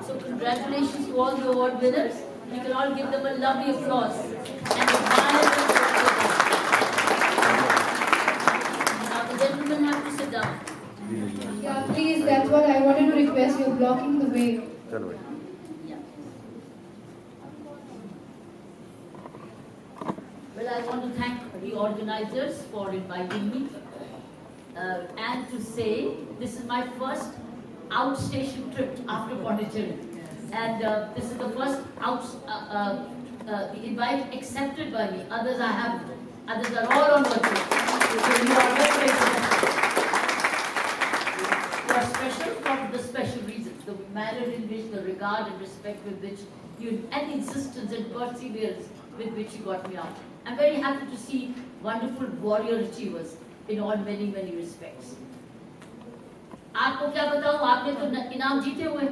So congratulations to all the award winners. We can all give them a lovely applause. And admire them. Now the gentlemen have to sit down. Yeah, please, that's what I wanted to request. You're blocking the way. Yeah. Well, I want to thank the organizers for inviting me. And to say, this is my first outstation trip after Pondicherry. And this is the first the invite accepted by me. Others I haven't. Others are all on virtual. So you are very, very special. You are special for the special reasons. The manner in which, the regard and respect with which you, and insistence and perseverance with which you got me out. I'm very happy to see wonderful warrior achievers in all many, many respects. आपको क्या बताऊं, आपने तो इनाम जीते हुए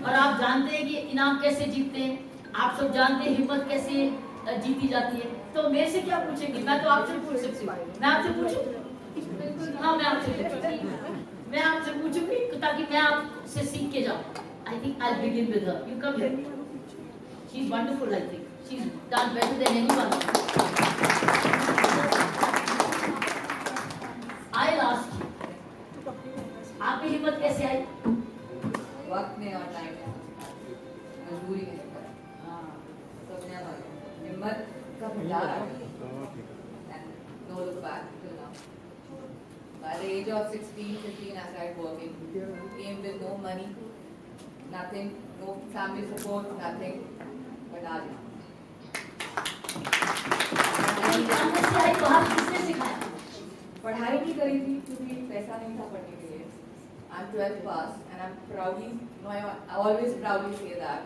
और आप जानते हैं कि इनाम कैसे जीतते हैं, आप सब जानते हैं हिम्मत कैसे जीती जाती है, तो मेरे से क्या पूछेंगे? मैं तो आपसे पूछ सकती हूँ। मैं आपसे पूछूं? हाँ, मैं आपसे पूछूंगी ताकि मैं आपसे सीख के जाऊँ। I think I'll begin with her. You come here. She's wonderful, I think. She's done better than anyone. I'll ask you. आप में हिम्मत कैसे आई? वक्त ने और टाइम ने मजबूरी ने सिखाया। सबने हमारी हिम्मत का भंडार आ गया। No look back till now. By the age of 16, 15, I started working. Came with no money, nothing, no family support, nothing. But आज पढ़ाई नहीं करी थी क्योंकि पैसा नहीं था पढ़ने के लिए। I'm 12th pass and I'm proudly, I always proudly say that.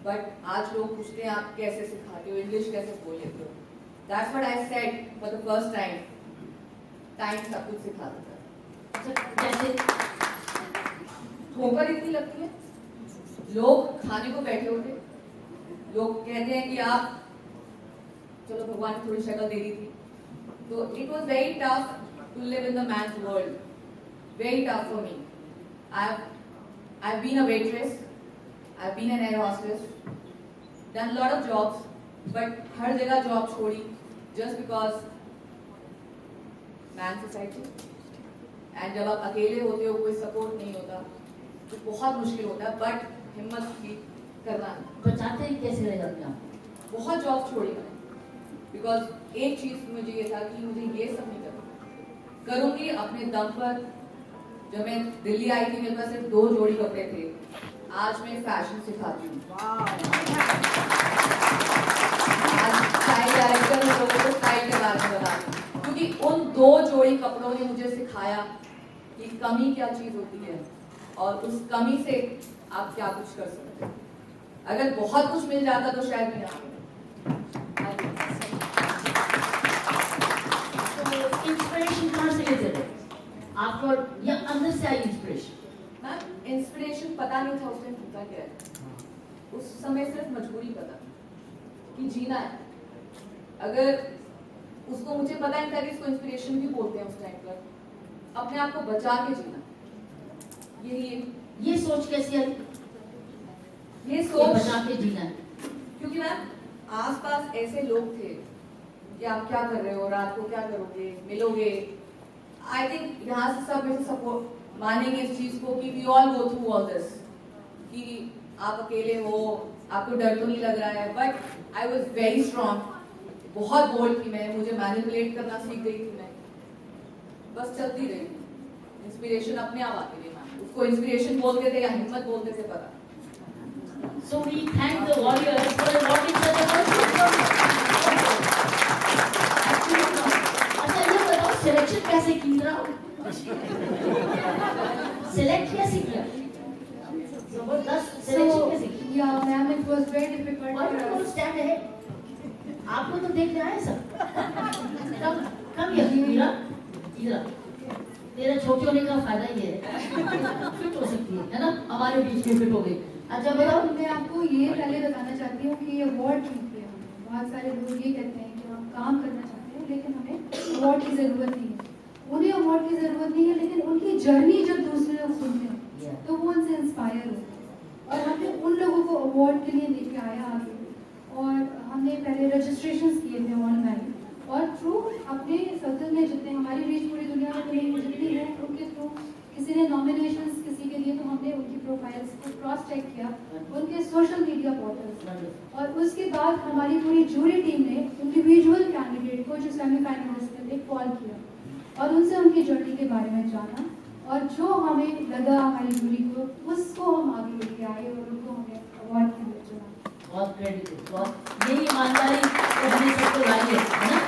But आज लोग पूछते हैं आप कैसे सिखाते हो, इंग्लिश कैसे बोल लेते हो? That's what I said for the first time. Time सब कुछ सिखा देता है। कैसे? ठोकर इतनी लगती है, लोग खाने को बैठे होते, लोग कहते हैं कि आप चलो भगवान ने थोड़ी शक्ल दे दी थी, तो it was very tough to live in the man's world. Very tough for me. I've been a waitress, I've been an air hostess, done a lot of jobs, but हर जगह job छोड़ी just because man society. And जब आप अकेले होते हो, कोई support नहीं होता, तो बहुत मुश्किल होता है, but हिम्मत भी करना। बचाते ही कैसे रह जाते हैं? बहुत जॉब छोड़ी मैंने, because एक चीज मुझे ये था कि मुझे ये सब नहीं करना, करूँगी अपने दम पर। जब मैं दिल्ली आई थी मेरे पास सिर्फ 2 जोड़ी कपड़े थे, आज मैं फैशन सिखाती हूँ। आज स्टाइल डायरेक्टर लोगों को स्टाइल के बारे में बताती हूँ, क्योंकि उन 2 जोड़ी कपड़ों ने मुझे सिखाया कि कमी क्या चीज होती है और उस कमी से आप क्या कुछ कर सकते हैं। अगर बहुत कुछ मिल जाता तो शायद मैं आगे। इंस्पिरेशन कहाँ से लेते थे? आपको या अंदर से आई इंस्पिरेशन? मैम इंस्पिरेशन पता नहीं था उस टाइम होता क्या है। उस समय सिर्फ मजबूरी पता कि जीना है। अगर उसको मुझे पता नहीं था कि इसको इंस्पिरेशन भी बोलते हैं उस टाइम पर, अपने आप को बचा के जीना। ये सोच कैसे आई? ये सोच बचा के जीना है क्योंकि मैम आसपास ऐसे लोग थे कि आप क्या कर रहे हो, रात को क्या करोगे, मिलोगे। आई थिंक यहाँ से सब ऐसे सपोर्ट मानेंगे इस चीज को कि we all go through all this, कि आप अकेले हो, आपको डर तो नहीं लग रहा है। But I was very strong, बहुत बोल्ड थी मैं, मुझे मैनिपुलेट करना सीख गई थी मैं, बस चलती रही। इंस्पिरेशन अपने आप आती रही मैम, उसको इंस्पिरेशन बोलते थे या हिम्मत बोलते थे पता। So we thank the warriors for awarding such a अच्छा ये बताओ सिलेक्शन कैसे की रहा? सिलेक्ट कैसे किया? जबरदस्त सिलेक्शन कैसे की? Yeah, ma'am, it was very difficult. Why don't you stand ahead? आपको तो देखने आए सब। कम ये इधर तेरा छोटे होने का फायदा ये है, फिट हो सकती है ना, हमारे बीच में फिट हो गई। अच्छा बताओ। मैं आपको ये पहले बताना चाहती हूँ कि ये अवार्ड जीतते हैं। बहुत सारे लोग ये कहते हैं कि हम काम करना चाहते हैं लेकिन हमें अवार्ड की ज़रूरत नहीं है। उन्हें अवार्ड की ज़रूरत नहीं है, लेकिन उनकी जर्नी जब अवार्ड के लिए लेके आया आगे, और हमने पहले रजिस्ट्रेशन किए थे ऑनलाइन, और थ्रू अपने सर्कल में जितने हमारी रीच पूरी दुनिया में जितनी है उनके थ्रू किसी ने नॉमिनेशंस किसी के लिए, तो हमने उनकी प्रोफाइल्स को क्रॉस चेक किया, उनके सोशल मीडिया पोर्टल्स, और उसके बाद हमारी पूरी जूरी टीम ने इंडिविजुअल कैंडिडेट को जो सेमीफाइनलिस्ट में थे कॉल किया और उनसे उनकी जर्नी के बारे में जाना, और जो हमें लगा हमारी जूरी को उसको हम आगे लेके आए और उनको हमें अवार्ड के लिए चुना। बहुत क्रेडिट, बहुत यही ईमानदारी तो हमें सबको लाई है ना।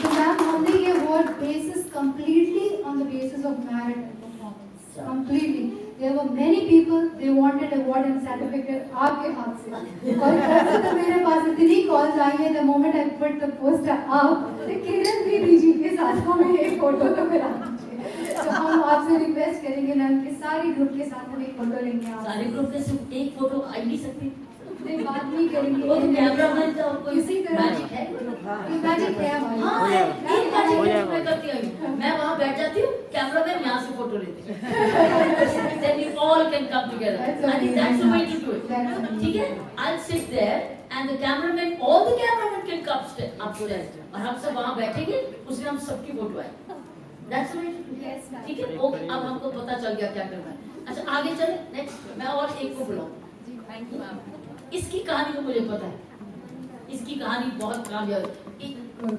तो मैम हमने ये award basis completely on the basis of merit and performance, completely. There were many people, they wanted award and certificate आपके हाथ से, और ऐसे तो मेरे पास इतनी कॉल्स आई है the moment I put the poster up, तो किरण दीदी जी के साथ हमें एक फोटो तो करा दीजिए। तो हम आपसे रिक्वेस्ट करेंगे मैम कि सारी ग्रुप के साथ हम एक फोटो लेंगे आप सारे ग्रुप में सिर्फ एक फोटो आ ही नहीं सकती, नहीं बात नहीं करेंगे, वो कैमरामैन तो कोई इसी तरह मैजिक है। मैजिक है हमारी। हाँ, एक मैजिक मैं करती हूँ, मैं वहाँ बैठ जाती हूँ, कैमरामैन यहाँ से फोटो लेते हैं, then we all can come together. I think that's the way to do it. ठीक है? I'll sit there and the cameraman, all the cameramen can come upstairs, और हम सब वहाँ बैठेंगे, उसमें हम सबकी फोटो आए। That's the way to do it. ठीक है? ओके, अब हमको पता चल गया क्या करना है। अच्छा आगे चले, नेक्स्ट मैं और एक को बुलाऊँ। Thank you ma'am. इसकी कहानी तो मुझे पता है, इसकी कहानी बहुत कामयाब,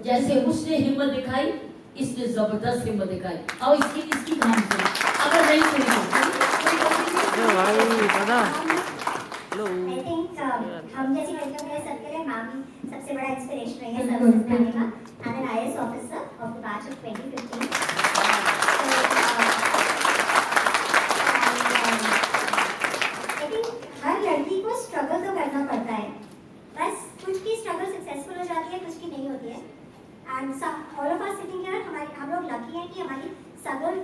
जैसे उसने हिम्मत दिखाई, इसने जबरदस्त हिम्मत दिखाई। और इसकी कहानी सुनो, अगर नहीं सुनी I think हम जैसी लड़कियों के लिए सबके लिए मैम ही सबसे बड़ा इंस्पिरेशन रही है सर्विस करने का। I'm an IAS officer of the batch of 2015. I think हर लड़की को स्ट्रगल तो करना पड़ता है, बस कुछ की स्ट्रगल सक्सेसफुल हो जाती है, कुछ की नहीं होती है। And all of us sitting here, हम लोग लकी हैं कि हमारी स्ट्रगल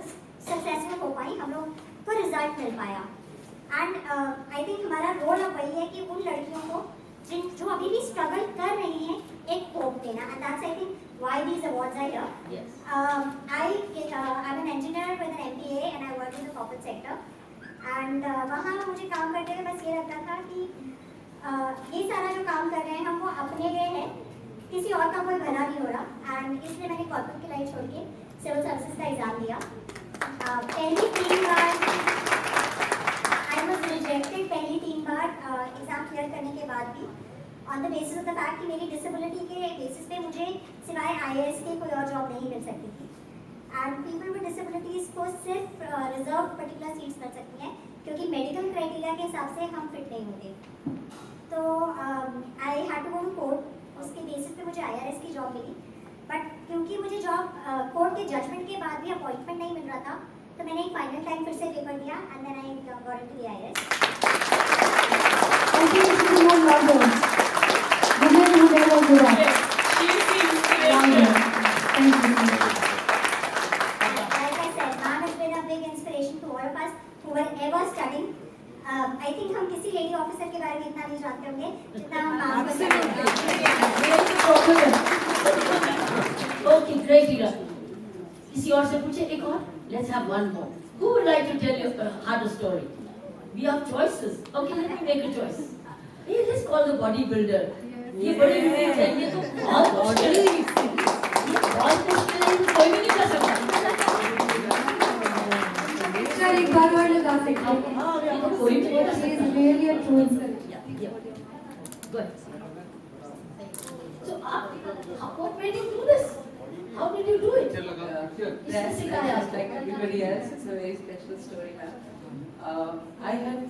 सक्सेसफुल हो पाई, हम लोग को रिजल्ट मिल पाया। एंड आई थिंक हमारा रोल अब वही है कि उन लड़कियों को जो अभी भी स्ट्रगल कर रही हैं एक होप देना, and that's I think why these awards are here. I am an engineer with an MBA and I work in the corporate sector, and वहाँ मुझे काम करते हुए बस ये लगता था कि ये सारा जो काम कर रहे हैं हम वो अपने लिए है, किसी और का कोई भला नहीं हो रहा। एंड इसलिए मैंने कॉर्पोरेट की लाइफ छोड़ के सिविल सर्विसेज का एग्जाम दिया। पहली 3 बार I was rejected, पहली 3 बार एग्जाम क्लियर करने के बाद भी, on the basis of the fact कि मेरी डिसेबिलिटी के बेसिस पे मुझे सिवाय IAS के कोई और जॉब नहीं मिल सकती थी। एंड पीपल विद डिसेबिलिटीज को सिर्फ रिजर्व पर्टिकुलर सीट्स मिल सकती हैं, क्योंकि मेडिकल क्राइटेरिया के हिसाब से हम फिट नहीं होते। तो I had to go to court, उसके बेसिस पे मुझे IRS की जॉब मिली, बट क्योंकि मुझे जॉब कोर्ट के जजमेंट के बाद भी अपॉइंटमेंट नहीं मिल रहा था, तो मैंने एक फाइनल टाइम फिर से पेपर दिया, and then I got into the IAS। I think it's more louder. Women who never give up. Louder. Thank you. Like I said, ma'am has been a big inspiration to all of us who were ever studying. I think हम किसी lady officer के बारे में इतना नहीं जानते होंगे जितना हम मैम को जानते हैं। ओके ग्रेट हीरा। किसी और से पूछे एक और? Let's have one more. Who would like to tell you a harder story? We have choices. Okay, let me make a choice. Hey, let's call the bodybuilder. ये बड़ी मुश्किल है, ये तो बहुत मुश्किल है, ये बहुत मुश्किल है, कोई भी नहीं कर सकता। सर एक बार और लगा सकते हैं। हाँ, ये तो कोई भी नहीं कर She is सकता। really a true inspiration. Good. So, what made you do this? How did you do it? That's like everybody else. It's a very special story, ma'am. I have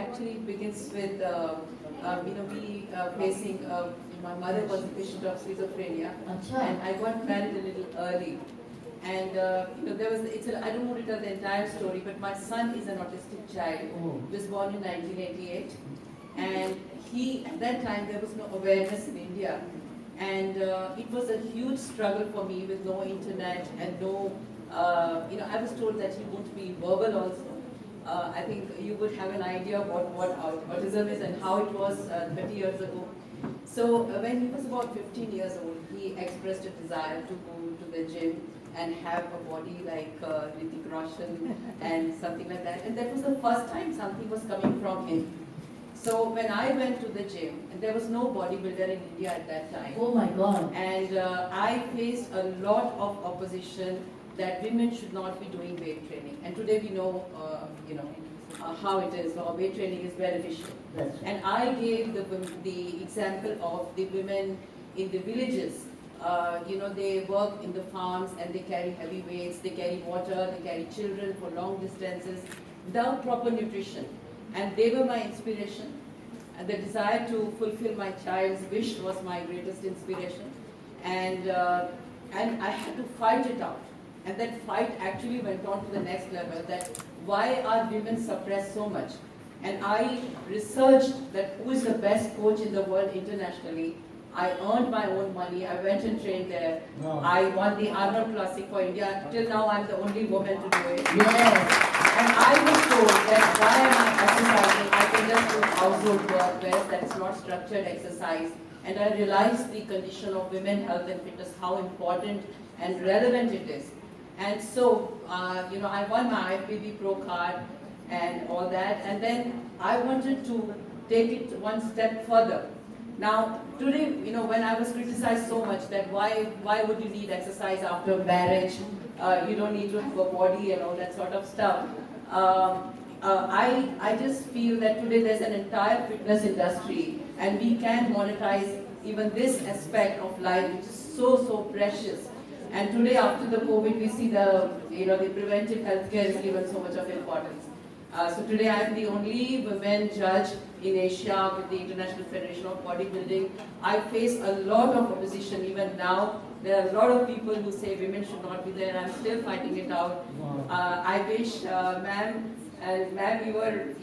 actually begins with we facing my mother was a patient of schizophrenia, अच्छा। and I got married a little early. And there was I don't want to tell the entire story, but my son is an autistic child. Oh. He was born in 1988, and at that time there was no awareness in India. And it was a huge struggle for me with no internet and no, I was told that he won't be verbal also. I think you would have an idea about what autism is and how it was 30 years ago. So when he was about 15 years old, he expressed a desire to go to the gym and have a body like Hrithik Roshan and something like that. And that was the first time something was coming from him. So when I went to the gym, and there was no bodybuilder in India at that time, Oh my God. and I faced a lot of opposition that women should not be doing weight training. And today we know, how it is. How weight training is beneficial. That's right. And I gave the example of the women in the villages. They work in the farms and they carry heavy weights, they carry water, they carry children for long distances without proper nutrition. And they were my inspiration. And the desire to fulfill my child's wish was my greatest inspiration. And I had to fight it out. And that fight actually went on to the next level, that why are women suppressed so much? And I researched that who is the best coach in the world internationally. I earned my own money, I went and trained there. Wow. I won the Arnold Classic for India. Till now I'm the only woman to do it. Yes. And I was told that why am I exercising? I can just do household work, whereas that's not structured exercise. And I realized the condition of women health and fitness, how important and relevant it is. And so, I won my IFBB Pro card and all that. And then I wanted to take it one step further. Now, today, when I was criticized so much that why would you need exercise after marriage? You don't need to have a body and all that sort of stuff. I just feel that today there's an entire fitness industry and we can monetize even this aspect of life, which is so precious. And today after the COVID, we see the preventive healthcare is given so much of importance. So today I am the only women judge in Asia with the International Federation of Bodybuilding. I face a lot of opposition even now. There are a lot of people who say women should not be there. I'm still fighting it out. I wish, ma'am,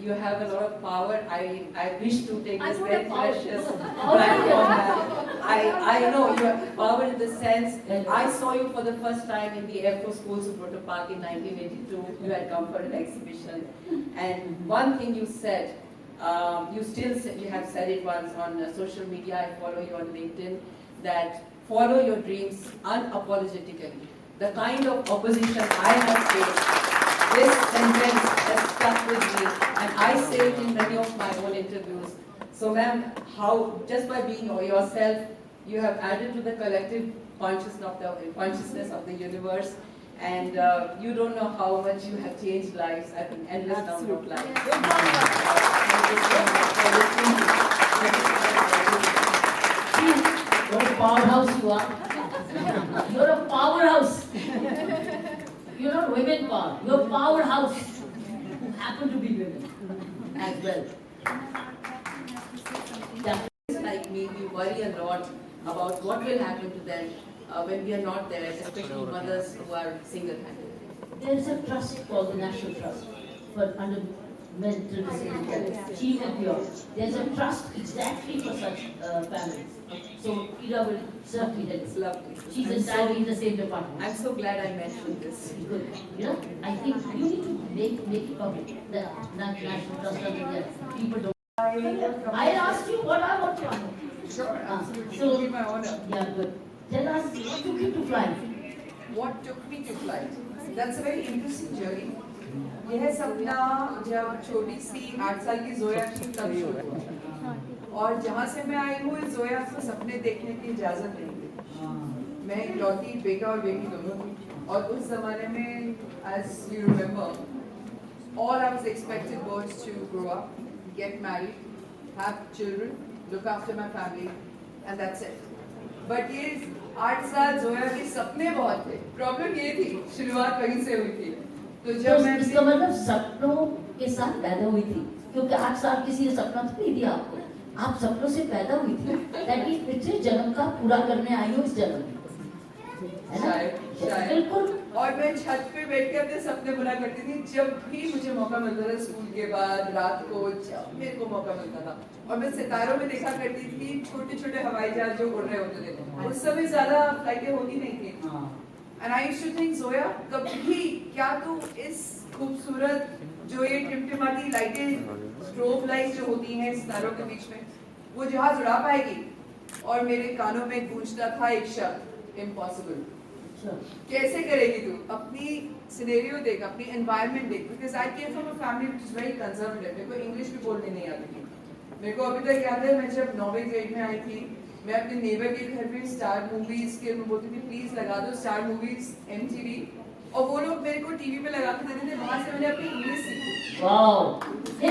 you have a lot of power. I wish to take this very precious platform. I know you have power in the sense, I saw you for the first time in the Air Force Schools of Rotor Park in 1982. You had come for an exhibition. And one thing you said, you have said it once on social media, I follow you on LinkedIn, that follow your dreams unapologetically. The kind of opposition I have faced, this sentence has stuck with me, and I say it in many of my own interviews. So ma'am, how, just by being yourself, you have added to the collective consciousness of the universe, and you don't know how much you have changed lives, I think endless number of lives. Thank you so much for listening. What a powerhouse you are. You're a powerhouse. You're not women power. You're a powerhouse. You happen to be women as well. Like me, we worry a lot about what will happen to them when we are not there, especially mothers who are single-handed. There is a trust called the National Trust for under mental disability. She will be yours. There's a trust exactly for such families. So Ira will certainly help. It's lovely. She's entirely in the same department. I'm so glad I mentioned this. Good. I think you need to make it public. The National Trust of India. People don't. I asked you what I want to know. Sure, absolutely. So- It will be my honor. Yeah, good. Tell us what took you to fly. What took me to flight? That's a very interesting journey. यह सपना जब छोटी सी 8 साल की जोया थी तब शुरू हुआ और जहाँ से मैं आई हूँ इस जोया को सपने देखने की इजाजत नहीं थी। मैं इकलौती बेटा और बेटी दोनों थी और उस जमाने में as you remember all I was expected was to grow up, get married, have children, look after my family and that's it. But ये 8 साल जोया के सपने बहुत थे। प्रॉब्लम ये थी शुरुआत वहीं से हुई थी। तो तो जब मैं इसका मतलब सपनों के साथ पैदा हुई थी, क्योंकि 8 साल किसी ने सपना तो नहीं दिया आपको, आप सपनों से पैदा हुई थी। दैट इज पिछले जन्म का पूरा करने आई हो इस जन्म में, है ना? शायद। बिल्कुल। और मैं छत पे बैठ के अपने सपने बुना करती थी जब भी मुझे मौका मिलता था स्कूल के बाद रात को जब मेरे को मौका मिलता था और मैं सितारों में देखा करती थी छोटे छोटे हवाई जहाज जो उड़ रहे होते थे। उस समय ज्यादा फ्लाइटें होती नहीं थी and I used to think Zoya कभी क्या तू इस खूबसूरत जो ये टिमटिमाती लाइटें स्ट्रोब लाइट जो होती हैं सितारों के बीच में वो जहाज उड़ा पाएगी। और मेरे कानों में गूंजता था एक शब्द इम्पॉसिबल। कैसे करेगी तू? अपनी सिनेरियो देख, अपनी एनवायरनमेंट देख, because I came from a family which is very conservative. मेरे को इंग्लिश भी बोलने नहीं आती थी मेरे को अभी तक याद है, मैं जब 9वीं ग्रेड में आई थी, मैं अपने नेबर के घर पे स्टार मूवीज के मैं बोलती थी प्लीज लगा दो स्टार मूवीज MTV, और वो लोग मेरे को टीवी पे लगा के देते थे। वहां से मैंने अपनी इंग्लिश सीखी। वाओ, हे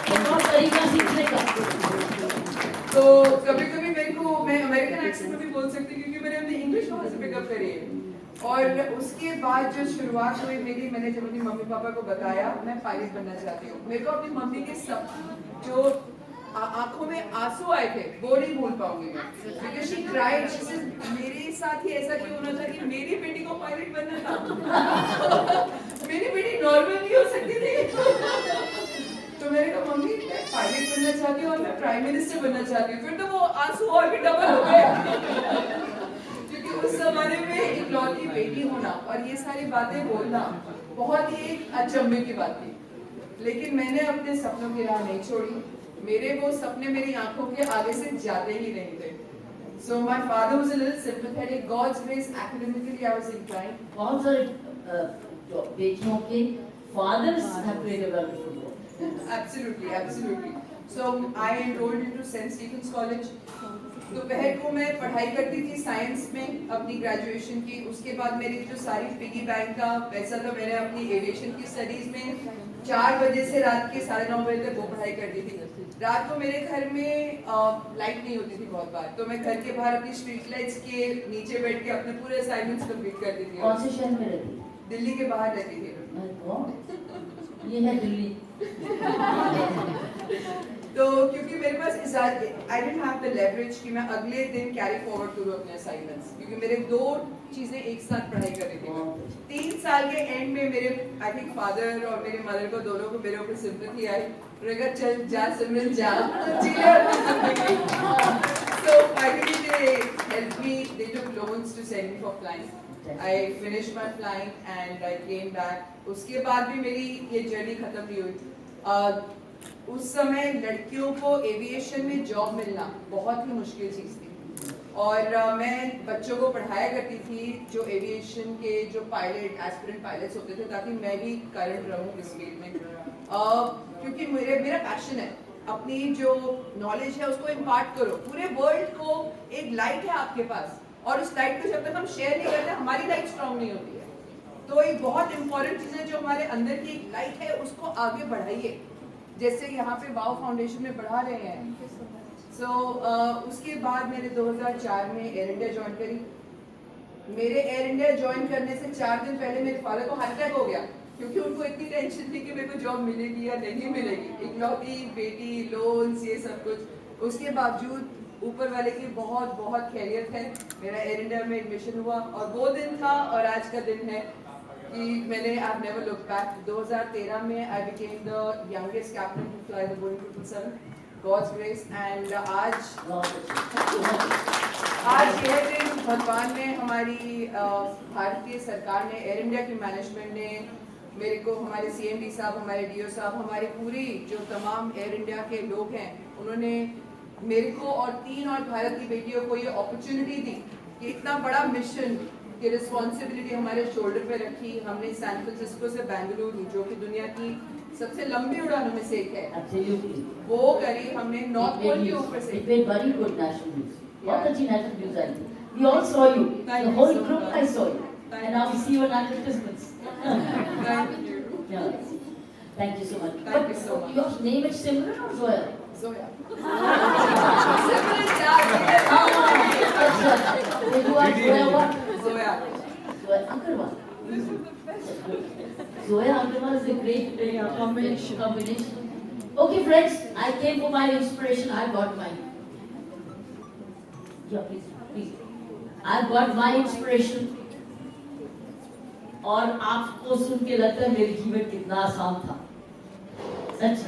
बहुत तरीका सीखने का। तो कभी कभी मेरे को, मैं अमेरिकन एक्सेंट में भी बोल सकती हूँ क्योंकि मैंने अपनी इंग्लिश वहां से पिकअप करी है। और उसके बाद जो शुरुआत हुई मेरी, मैंने जब अपनी मम्मी पापा को बताया मैं पायलट बनना चाहती हूँ, मेरे को अपनी मम्मी के सब जो आंखों में आंसू आए थे वो नहीं भूल पाऊंगी मैं, क्योंकि शी क्राइड, शी सेड मेरे साथ ही ऐसा क्यों होना था कि मेरी बेटी को पायलट बनना था। मेरी बेटी नॉर्मल नहीं हो सकती थी। तो मैंने कहा मम्मी मैं पायलट बनना चाहती हूँ और मैं प्राइम मिनिस्टर बनना चाहती हूँ। फिर तो वो आंसू और भी डबल हो गए, क्योंकि उस जमाने में इकलौती बेटी होना और ये सारी बातें बोलना बहुत ही एक अचंभे की बात थी। लेकिन मैंने अपने सपनों की राह नहीं छोड़ी, मेरे वो सपने मेरी आंखों के आगे से जाते ही नहीं थे। So my father was a little sympathetic. God's grace, academically I was inclined. बहुत सारे बेटियों के fathers have played a wonderful role. Absolutely, absolutely. So I enrolled into St. Stephen's College. दोपहर को मैं पढ़ाई करती थी साइंस में अपनी ग्रेजुएशन की। उसके बाद मेरी जो सारी पिगी बैंक का पैसा था मैंने अपनी एविएशन की स्टडीज में 4 बजे से रात के 9:30 बजे तक वो पढ़ाई करती थी। रात को मेरे घर में लाइट नहीं होती थी बहुत बार, तो मैं घर के बाहर अपनी स्ट्रीट लाइट्स के नीचे बैठ के अपने पूरे असाइनमेंट्स कंप्लीट करती थी। कौन से शहर में रहती? दिल्ली के बाहर रहती थी। ये है दिल्ली। तो क्योंकि मेरे पास I didn't have the leverage कि मैं अगले दिन कैरी फॉरवर्ड करूँ अपने असाइनमेंट्स, क्योंकि मेरे 2 चीजें एक साथ पढ़ाई कर रही थी। 3 साल के एंड में मेरे आई थिंक फादर और मेरे मदर को दोनों को मेरे ऊपर सिंपैथी आई, अगर चल जा सिमरन जा जी ले अपनी जिंदगी। So finally they helped me, they took loans to send me for flying. I finished my flying and I came back. उसके बाद भी मेरी ये जर्नी खत्म नहीं हुई। उस समय लड़कियों को एविएशन में जॉब मिलना बहुत ही मुश्किल चीज़ थी, और मैं बच्चों को पढ़ाया करती थी जो एविएशन के जो पायलट एस्पिरेंट पायलट्स होते थे, ताकि मैं भी करंट रहूँ इस फील्ड में। क्योंकि मेरा पैशन है अपनी जो नॉलेज है उसको इम्पार्ट करो। पूरे वर्ल्ड को एक लाइट है आपके पास, और उस लाइट को जब तक हम शेयर नहीं करते हमारी लाइट स्ट्रॉन्ग नहीं होती है। तो एक बहुत इंपॉर्टेंट चीज़ है जो हमारे अंदर की एक लाइट है उसको आगे बढ़ाइए, जैसे यहाँ पे वाव फाउंडेशन में बढ़ा रहे हैं। उसके बाद मैंने 2004 में एयर इंडिया ज्वाइन करी। मेरे एयर इंडिया ज्वाइन करने से 4 दिन पहले मेरे फादर को हार्ट अटैक हो गया, क्योंकि उनको इतनी टेंशन थी कि मेरे को जॉब मिलेगी या नहीं मिलेगी। इकलौती बेटी, लोन्स, ये सब कुछ। उसके बावजूद ऊपर वाले की बहुत बहुत खैरियत है, मेरा एयर इंडिया में एडमिशन हुआ, और वो दिन था और आज का दिन है कि मैंने आई नेवर लुक बैक। 2013 में I became the youngest captain to fly the Boeing 777, God's grace. And आज यह दिन भगवान ने, हमारी भारतीय सरकार ने, एयर इंडिया की मैनेजमेंट ने मेरे को, हमारे CMD साहब, हमारे DO साहब, हमारी पूरी जो तमाम एयर इंडिया के लोग हैं, उन्होंने मेरे को और 3 और भारत की बेटियों को ये अपॉर्चुनिटी दी कि इतना बड़ा मिशन की रिस्पॉन्सिबिलिटी हमारे शोल्डर पे रखी। हमने सैन फ्रांसिस्को से बेंगलुरु, जो कि दुनिया की सबसे लंबी उड़ानों में से एक है, वो करी हमने नॉर्थ पोल के ऊपर से। वेरी गुड नेशनल न्यूज़, बहुत अच्छी नेशनल न्यूज़ आई थी। We all saw you, the whole group I saw you, and now we see you on advertisements. Thank you. Yeah. Thank you so much. Thank you so much. Your name is Simran or Zoya? Zoya. You are Zoya what? Zoya. Zoya Agarwal. Zoya Agarwal is a great combination. Okay friends, I came for my inspiration, I got mine. Yeah, please. I got my inspiration. और आपको सुन के लगता है मेरी जीवन कितना आसान था। सच,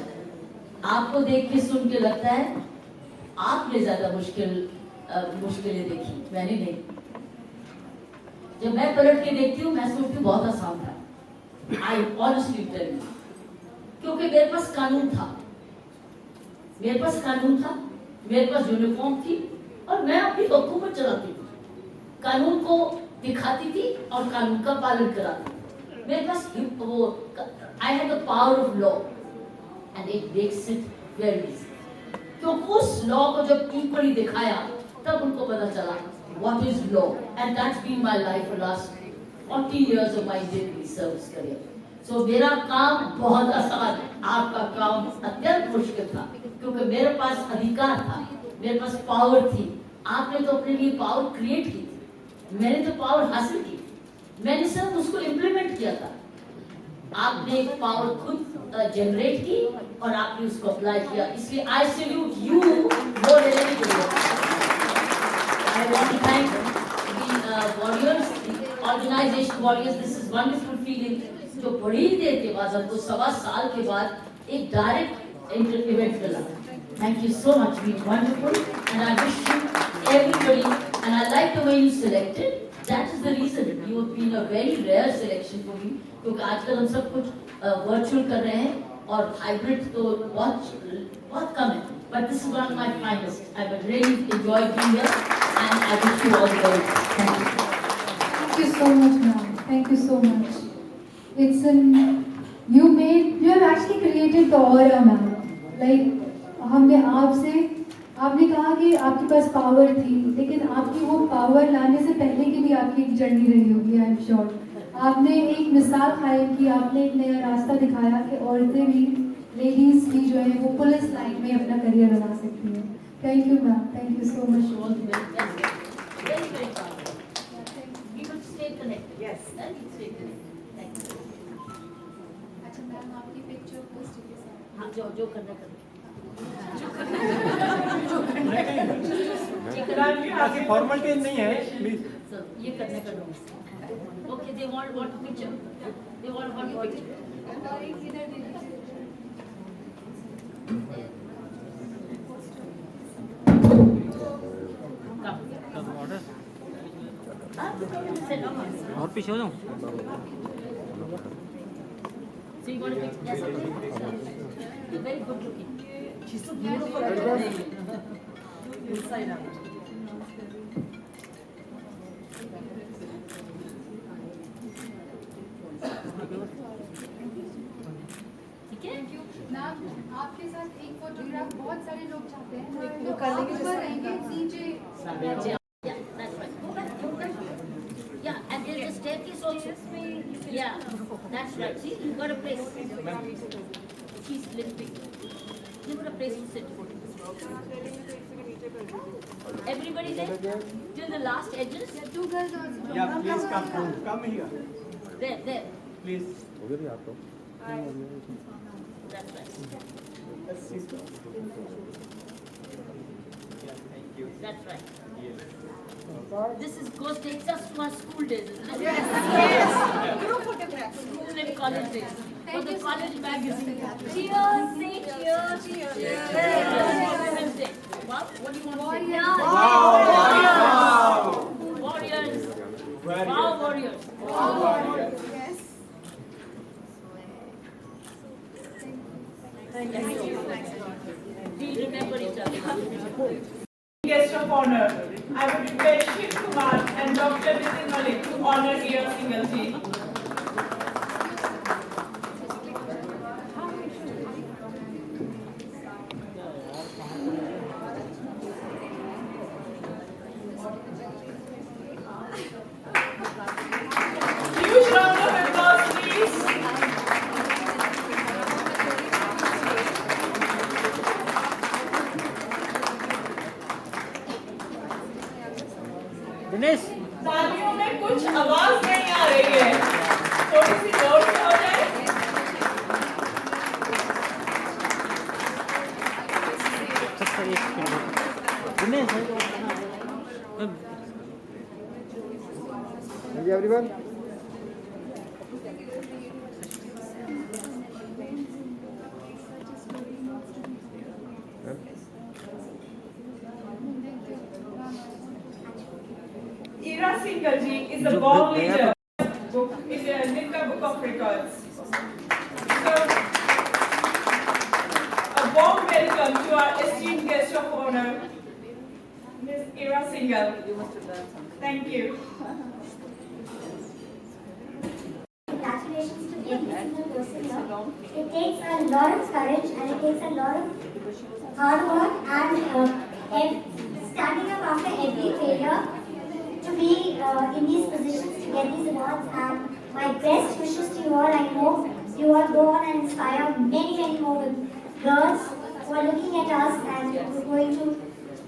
आपको देख के सुन के लगता है आपने ज्यादा मुश्किलें देखी, मैंने नहीं। जब मैं पलट के देखती हूँ मैं सोचती हूँ बहुत आसान था। आई ऑनेस्टली टेल यू, क्योंकि मेरे पास कानून था, मेरे पास यूनिफॉर्म थी, और मैं अपनी हुकूमत चलाती थी, कानून को दिखाती थी और कानून का पालन कराती थी। मेरे पास वो, I have the power of law and it makes it very easy. क्योंकि उस लॉ को जब इक्वली दिखाया तब उनको पता चला what is law, and that's been my life for last 40 years of my Indian service career. So मेरा काम बहुत आसान है, आपका काम अत्यंत मुश्किल था, क्योंकि मेरे पास अधिकार था, मेरे पास पावर थी। आपने तो अपने लिए पावर क्रिएट की थी, मैंने तो पावर हासिल की, मैंने सिर्फ उसको इम्प्लीमेंट किया था। आपने एक पावर खुद जनरेट की और आपने उसको अप्लाई किया, इसलिए आई salute you more than anything. I want to thank the warriors, the organization warriors. This is wonderful feeling. जो बड़ी देर के बाद हमको 1.25 साल के बाद एक डायरेक्ट इवेंट मिला। Thank you so much, it's been wonderful, and I wish you everybody, and I like the way you selected. That is the reason you have been a very rare selection for me, क्योंकि आजकल हम सब कुछ virtual कर रहे हैं और hybrid तो बहुत कम है। But this is one of my finest. I have really enjoyed being here, and I wish you all the very best. Thank you. Thank you so much, ma'am. Thank you so much. You have actually created the aura, ma'am. Like हमने आपने कहा कि आपके पास power थी, लेकिन आपकी वो power लाने से पहले की भी आपकी एक जर्नी रही होगी, आई एम श्योर। आपने एक मिसाल कायम की, आपने एक नया रास्ता दिखाया कि औरतें भी, लेडीज भी जो है वो पुलिस लाइन में अपना करियर बना सकती हैं। Thank you ma'am, thank you so much. All the very best. Very, very proud. We will stay connected. Yes. Let's stay connected. Thank you. अच्छा मैम, आपकी पिक्चर पोस्ट के साथ हाँ, जो करना करो। फॉर्मेलिटी नहीं है, प्लीज। So, ये करने का no. Okay, they want a picture. They want a picture. और पीछे हो जाऊं? So you want a picture? Yes, okay. You're very good looking. She's so beautiful. Inside out. ठीक है? मैम, आपके साथ एक फोटोग्राफ बहुत सारे लोग चाहते हैं, वो करने की ऊपर रहेंगे, नीचे Yeah, that's right. Go back, go back. Yeah, and there's a staircase also. Yeah, that's right. See, you got a place. She's limping. You got a place to sit. Everybody there? Till the last edges? two girls also. Yeah, please come here. There. Please. That's right. That's right. This takes us to our school days, isn't it? Yes. Group photographs. School and college days. For the college magazine. Cheers, say cheers. Women's Day. Wow, what do you want to say? Warriors. Wow, warriors. Yes. Thank you. We'll remember each other. Guest of honor, I would request Shiv Kumar and Dr. Nitin Malik to honor Ira Singhal ji. Huge round of applause, please. Dinesh. तालियों में कुछ आवाज नहीं आ रही है, थोड़ी सी जोर से हो जाए। Dinesh. Everyone. Ira Singhal ji is a born leader. Book is a Limca Book of Records. So, a warm welcome to our esteemed guest of honor, Ms. Ira Singhal. Thank you. Congratulations to every single person here. It takes a lot of courage and it takes a lot of hard work and standing up after every failure to be in these positions to get these awards. And my best wishes to you all. I hope you all go on and inspire many more girls who are looking at us and who are going to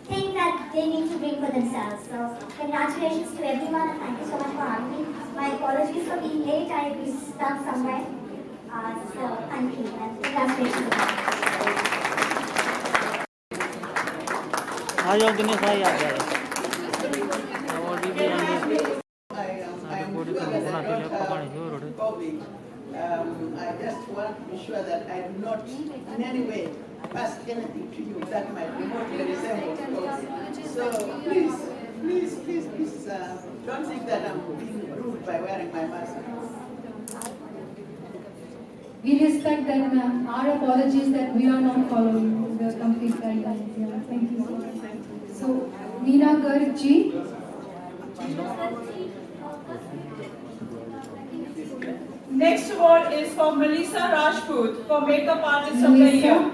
think that they need to bring for themselves. So congratulations to everyone and thank you so much for having me. My apologies for being late. I was stuck somewhere. So thank you and congratulations. आ जाओ दिनेश भाई, आ जाओ। I am sure that public. I just want to be sure that I do not in any way pass anything to you that might remotely resemble COVID. So please, don't think that I'm being rude by wearing my mask. We respect that, ma'am. Our apologies that we are not following the complete guidelines. Yeah, thank you so much. So, Meena Garg ji. Next award is for Melissa Rajput for Makeup Artist of the Year.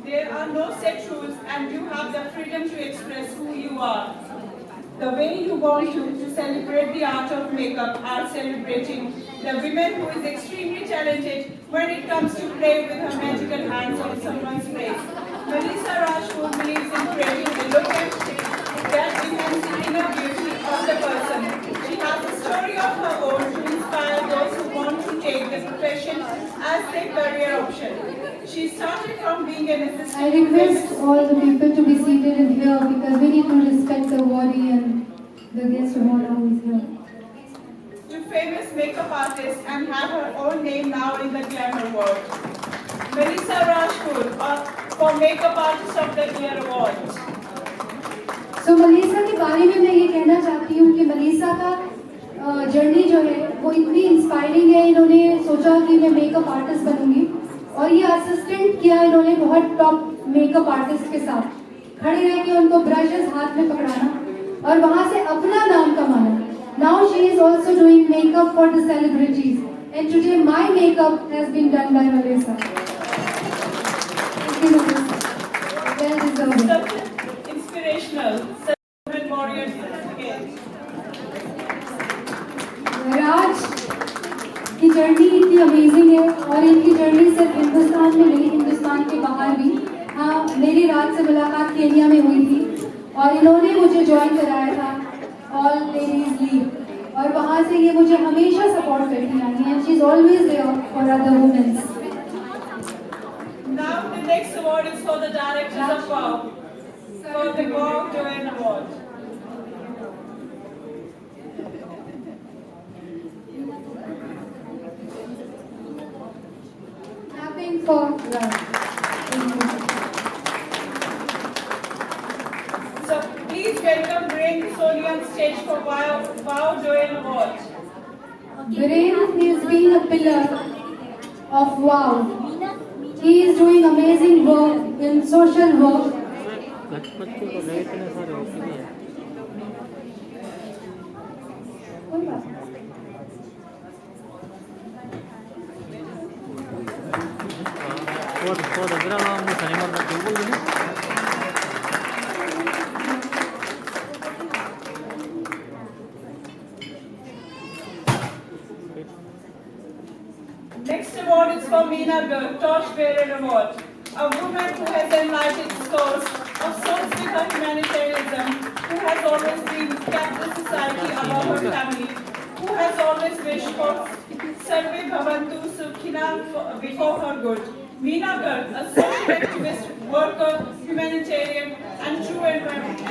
There are no set rules and you have the freedom to express who you are. The way you want to celebrate the art of makeup are celebrating the woman who is extremely talented when it comes to play with her magical hands on someone's face. Melissa Rajput believes in creating a look and that enhances the inner beauty of the person. She has a story of her own to inspire those who want to take the profession as their career option. She started from being an assistant. I request all the people to be seated in here because we need to respect the awardee and the guest of honor who is here. To famous makeup artist and have her own name now in the glamour world. Melissa Rajput for Makeup Artist of the Year Award. So Manisha के बारे में मैं ये कहना चाहती हूँ कि मनीषा का जर्नी जो है वो इतनी इंस्पायरिंग है। इन्होंने सोचा कि मैं मेकअप आर्टिस्ट बनूंगी और ये असिस्टेंट किया इन्होंने बहुत टॉप मेकअप आर्टिस्ट के साथ खड़े रह के उनको ब्रशेस हाथ में पकड़ाना और वहाँ से अपना नाम कमाना। Now she is also doing makeup for the celebrities and today my makeup has been done by Melissa. Thank you, Melissa. Well deserved. Inspirational. Women warriors again. राज की जर्नी इतनी अमेजिंग है और इनकी जर्नी सिर्फ हिंदुस्तान में नहीं, हिंदुस्तान के बाहर भी। हाँ, मेरी राज से मुलाकात केन्या में हुई थी और इन्होंने मुझे ज्वाइन कराया था ऑल लेडीज लीग और वहाँ से ये मुझे हमेशा सपोर्ट करती आई हैं। She is always there for other women. Now the next award is for the directors of WOW for the WOW Joanne Award. Clapping for Raj. So please welcome Brain Soni on stage for WOW Joanne Award. Brain has been a pillar of WOW. He is doing amazing work in social work. Ganpati को गए इतने सारे होती है। और अगर हम शनिवार को बोल दें Next award is for Meena Garg, Torchbearer Award, a woman who has enlightened souls with her humanitarianism, who has always been kept the society above her family, who has always wished for Sarve Bhavantu Sukhina before her good. Meena Garg, a social activist, worker, humanitarian, and true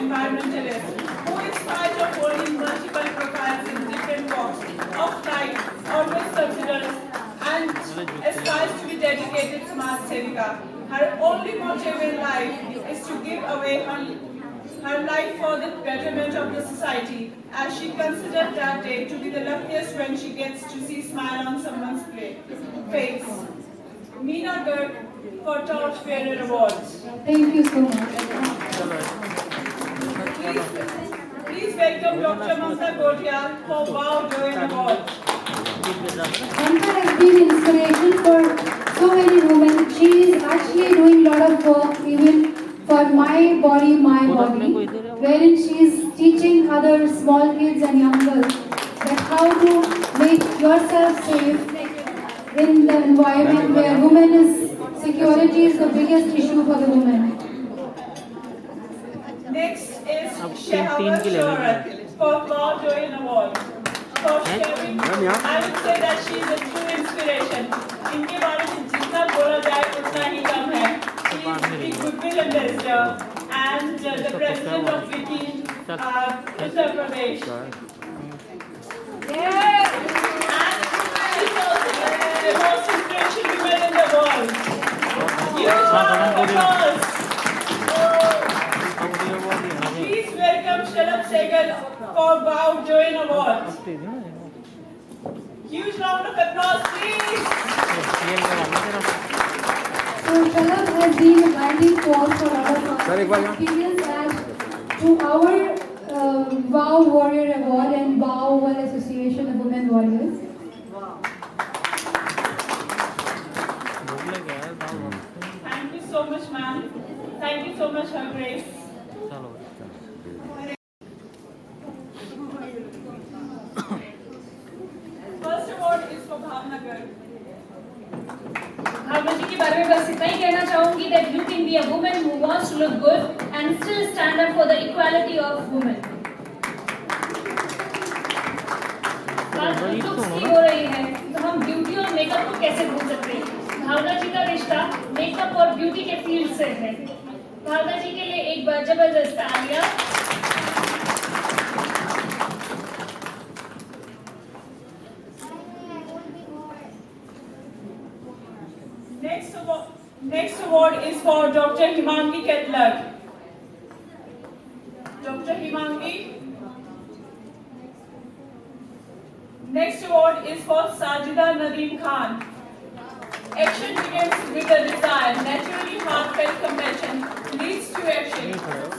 environmentalist, who in spite of holding multiple profiles in different walks of life, always considers and aspires to be dedicated Samaj Sevika. Her only motive in life is to give away her life for the betterment of the society, as she considered that day to be the luckiest when she gets to see smile on someone's face. Meena Garg for Torchbearer Awards. Thank you so much. Please welcome Dr. Mamta Gotial for Wow Join Award. Mamta has been inspiration for so many women. She is actually doing a lot of work even for My Body, My Body, wherein she is teaching other small kids and young girls that how to make yourself safe in the environment where women is security is the biggest issue for the women. Next is Shehawat Shorat for Wow Join Award. For sharing, I would say that she is a true inspiration. इनके बारे में जितना बोला जाए उतना ही कम है. She is the goodwill ambassador and the president of WIKI Uttar Pradesh. And she's also the most inspirational woman in the world. Huge round of applause. Please welcome Shalabh Sehgal for Wow Join Award. Huge round of applause, please. So Shalabh has been a guiding force for our experience and to our Wow Warrior Award and Wow World Association of Women Warriors. Thank you so much, ma'am. Thank you so much, Her Grace. First award is for Bhavnagar. भावना जी के बारे में बस इतना ही कहना चाहूंगी that you can be a woman who wants to look good and still stand up for the equality of women. बात looks की हो रही है तो हम ब्यूटी और मेकअप को कैसे भूल सकते हैं. भावना जी का रिश्ता मेकअप और ब्यूटी के फील्ड से है. भावना जी के लिए एक बार जबरदस्त तालियां. Next award is for Dr. Himangi Kettler. Dr. Himangi. Next award is for Sajida Nadeem Khan. Action begins with a desire. Naturally heartfelt compassion leads to action.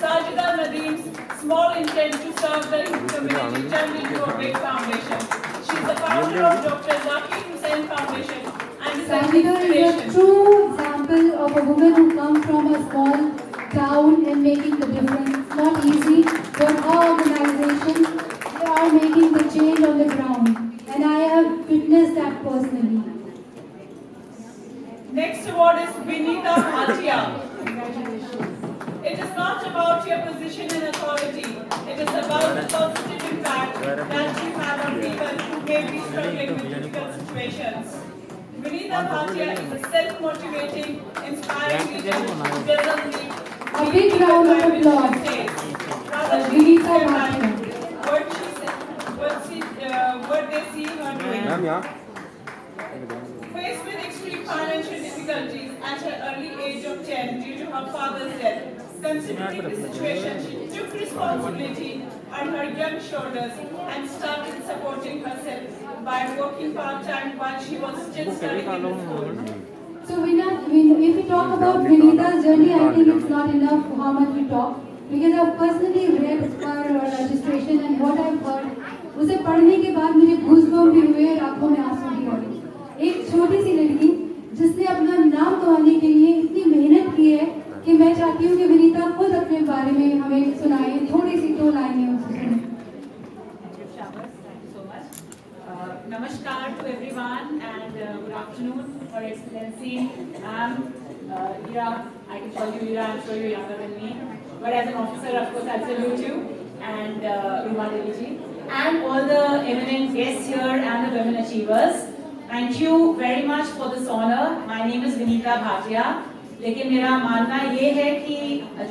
Sajida Nadeem's small intent to serve the community turned into a big foundation. She is the founder of Dr. Zakir Hussain Foundation and is an Sajida is a inspiration. true example of a woman who comes from a small town and making the difference. It's not easy, but our organization, they are making the change on the ground. And I have witnessed that personally. Next award is Vinita Bhatia. It is not about your position and authority. It is about the positive impact that you have on people who may be struggling with difficult situations. Vinita Bhatia is a self-motivating, inspiring leader who doesn't need A big round of applause. Vinita Bhatia. What they see her doing. Faced with extreme financial difficulties at her early age of 10 due to her father's death, considering the situation, she took responsibility on her young shoulders and started supporting herself by working part-time while she was still studying in school. So if we talk about Vinita's journey, I think it's not enough how much we talk. Because I've personally read her registration and what I've heard, उसे पढ़ने के बाद मुझे goosebump भी हुए और आंखों में आंसू भी आए. एक छोटी सी लड़की जिसने अपना नाम कमाने के लिए इतनी मेहनत की है कि मैं चाहती हूँ कि विनीता खुद अपने बारे में हमें सुनाए. थोड़ी सी 2 लाइनें उनसे सुनें. Namaskar to everyone and good afternoon, Your Excellency. Ira, I can call you Ira, I'm sure you're younger than me. But as an officer, of course, I salute you and Ruma Devi ji. And all the eminent guests here and the women achievers. Thank you very much for this honor. My name is Vinita Bhatia. लेकिन मेरा मानना ये है कि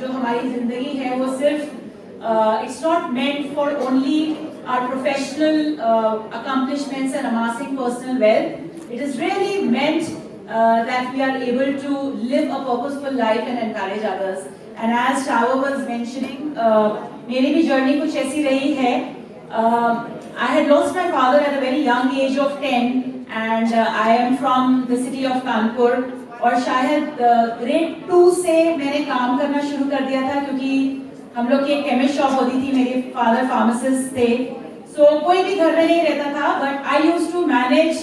जो हमारी जिंदगी है वो सिर्फ it's not meant for only our professional accomplishments and amassing personal wealth. It is really meant that we are able to live a purposeful life and encourage others. And as Shava was mentioning, मेरी भी journey कुछ ऐसी रही है. I had lost my father at a very young age of 10 and I am from the city of Kanpur. और शायद grade 2 से मैंने काम करना शुरू कर दिया था क्योंकि हम लोग की एक केमिस्ट शॉप होती थी, मेरे फादर फार्मासिस्ट थे, so कोई भी घर में नहीं रहता था, but I used to manage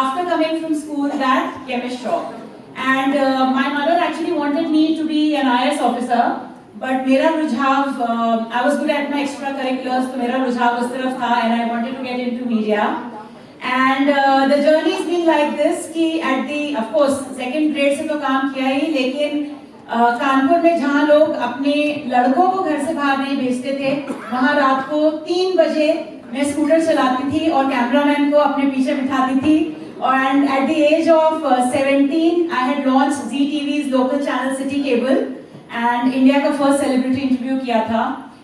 after coming from school that chemist shop. And my mother actually wanted me to be an IAS officer, but मेरा रुझाव, I was good at my extracurriculars, तो मेरा रुझाव उस तरफ था, and I wanted to get into media. And the journey has been like this कि at the, of course, second grade से तो काम किया ही, लेकिन कानपुर में जहाँ लोग अपने लड़कों को घर से बाहर नहीं भेजते थे, वहाँ रात को 3 बजे मैं स्कूटर चलाती थी और कैमरामैन को अपने पीछे बिठाती थी. And at the age of 17, I had launched Zee TV's local channel City Cable and India का first celebrity interview किया था.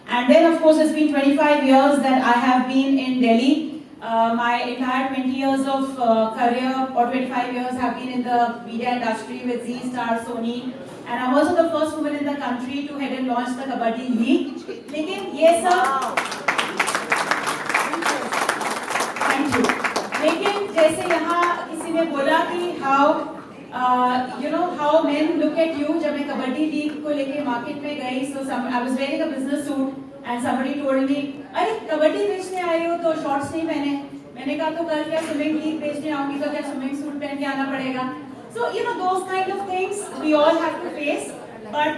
And then of course it's been 25 years that I have been in Delhi. My entire 20 years of career or 25 years have been in the media industry with Zee, Star, Sony, and I'm also the first woman in the country to head and launch the Kabaddi League. लेकिन ये सब, thank you. लेकिन जैसे यहाँ किसी ने बोला कि how men look at you, जब मैं कबड्डी लीग को लेके मार्केट में गई, so I was wearing a business suit and somebody told me, अरे कबड्डी बेचने आए हो तो शॉर्ट्स नहीं पहने. मैंने कहा तो कल क्या स्विमिंग लीग बेचने आऊंगी तो क्या स्विमिंग सूट पहन के आना पड़ेगा. So those kind of things we all have to face. But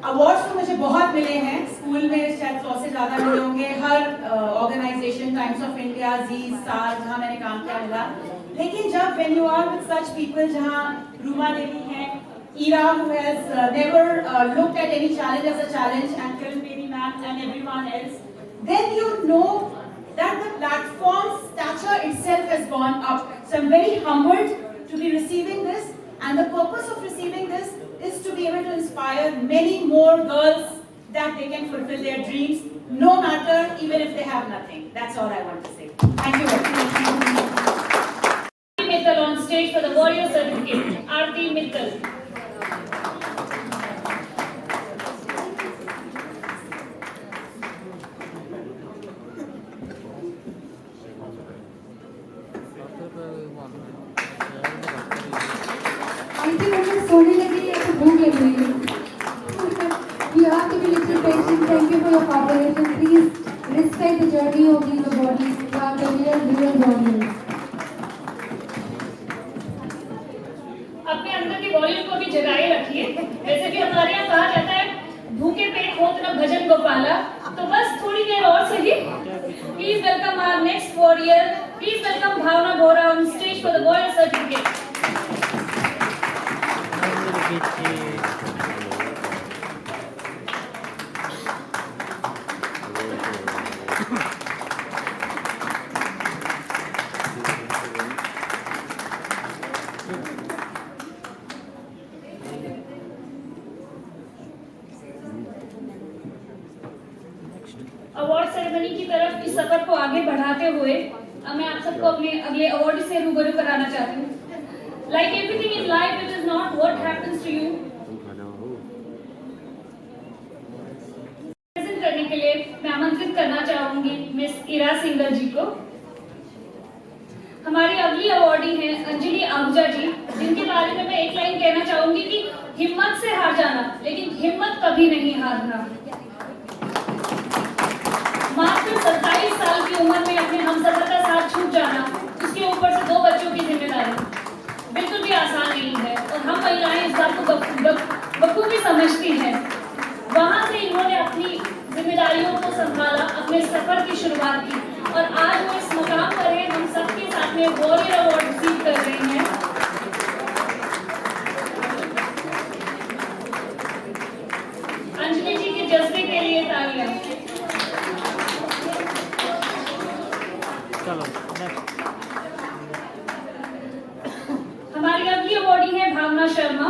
awards तो मुझे बहुत मिले हैं, स्कूल में शायद 100 से ज़्यादा मिले होंगे, हर organisation, Times of India, Zee, Star, जहाँ मैंने काम किया मिला. लेकिन जब when you are with such people, जहाँ रूमा देवी हैं, Ira, who has never looked at any challenge as a challenge, and Kiran Baby Ma'am and everyone else, then you know that the platform stature itself has gone up. So I'm very humbled to be receiving this, and the purpose of receiving this is to be able to inspire many more girls that they can fulfill their dreams, no matter even if they have nothing. That's all I want to say. Thank you very much. Mittal on stage for the Warrior Certificate. Aarti Mittal. सोने लगी है तो भूख लग रही है. You have to be little patient. Thank you for your cooperation. Please respect the journey of these bodies. You are the real warriors. अपने अंदर की वॉल्यूम को भी जगाए रखिए. वैसे भी हमारे यहाँ कहा जाता है भूखे पेट होत न भजन गोपाला, तो बस थोड़ी देर और सही. Please welcome our next warrior. Please welcome Bhavna Bora on stage for the Warrior Certificate. Award ceremony की तरफ इस सफर को आगे बढ़ाते हुए मैं आप सबको अपने अगले अवार्ड से रूबरू कराना चाहती हूँ. Like everything in life, it is not what happens to you. Present करने के लिए मैं आमंत्रित करना चाहूंगी मिस इरा सिंगल जी को. हमारी अगली अवार्डी हैं अंजलि आहूजा जी, जिनके बारे में मैं एक लाइन कहना चाहूंगी कि हिम्मत से हार जाना, लेकिन हिम्मत कभी नहीं हारना. मात्र 27 साल की उम्र में अपने हमसफर का साथ छूट जाना, उसके ऊपर से 2 बच्चों की जिम्मेदारी, बिल्कुल भी आसान नहीं है और हम महिलाएं इस बात को बखूबी समझती हैं. वहां से इन्होंने अपनी जिम्मेदारियों को संभाला, अपने सफर की शुरुआत की और आज वो इस मुकाम पर है. हम सबके साथ में वॉरियर अवार्ड रिसीव कर रही हैं. अंजलि जी के जज्बे के लिए तालियां. हमारी अगली अवार्डी है भावना शर्मा.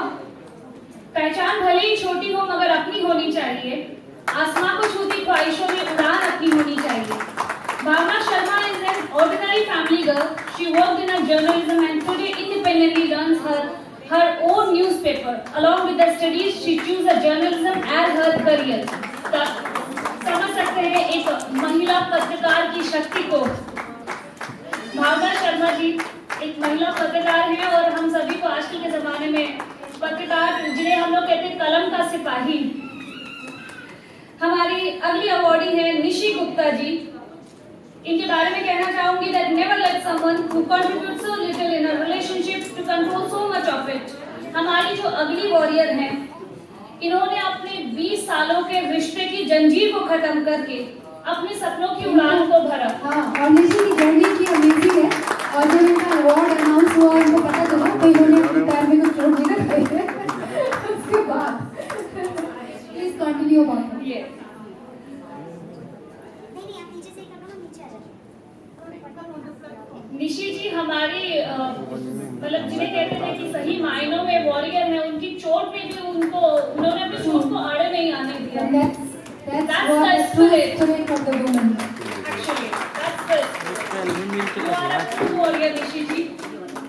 पहचान भले ही छोटी हो मगर अपनी होनी चाहिए. आसमां को छूती ख्वाहिशों में उड़ान अपनी होनी चाहिए. भावना Sharma is an ordinary family girl. She worked in a journalism and today independently runs her own newspaper. Along with her studies, she chose a journalism as her career. समझ सकते हैं एक महिला पत्रकार की शक्ति को. भावना शर्मा जी एक महिला पत्रकार हैं और हम सभी को आजकल के जमाने में पत्रकार, जिन्हें हम लोग कहते हैं कलम का सिपाही, हमारी अगली अवॉर्डी है निशी गुप्ता जी। इनके बारे में कहना चाहूंगी that never let someone who contributes so little in a relationship to control so much of it। हमारी जो अगली वॉरियर हैं, इन्होंने अपने 20 सालों के रिश्ते की जंजीर को खत्म करके अपने सपनों की उड़ान को भरा। हाँ, और निशी की जर्नी की अमेजिंग है। और जब इनका अवार्ड अनाउंस हुआ, उनको पता चला तो इन्होंने अपने पैर में कुछ चोट नहीं रखी। उसके बाद प्लीज कंटिन्यू अबाउट नहीं आप नीचे से करना, हम नीचे आ जाएंगे। निशी जी हमारी मतलब जिन्हें कहते थे कि सही मायनों में वॉरियर है, उनकी चोट पे भी उन्होंने अपनी चोट को आड़े नहीं आने दिया। That's what the true spirit of the woman. Actually, that's it. You are a true warrior, Nishi ji.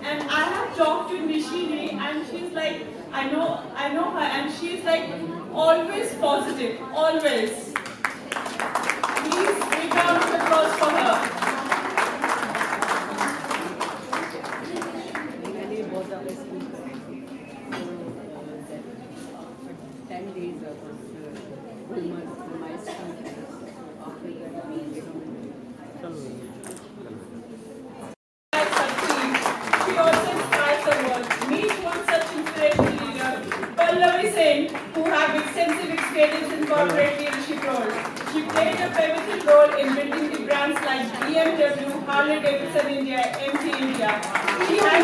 And I have talked to Nishi ji, and she's like, I know her, and she's like always positive, always. Please big round of applause for her. She also inspires the world. Meet one such inspirational leader, Pallavi Sen, who have extensive experience in corporate leadership roles. She played a pivotal role in building the brands like BMW, Harley Davidson India, MT India. She has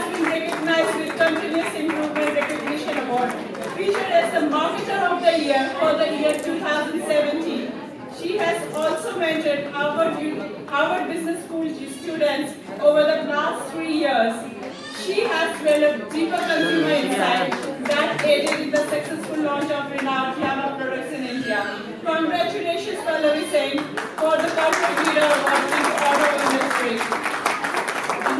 been recognized with Continuous Improvement Recognition Award, featured as the Marketer of the Year for the year 2017. She has also mentored Harvard Business School students over the last 3 years. She has developed deeper consumer insight that aided in the successful launch of renowned Yamaha products in India. Congratulations, Pallavi Sen, for the Corporate Leader Award in the auto industry.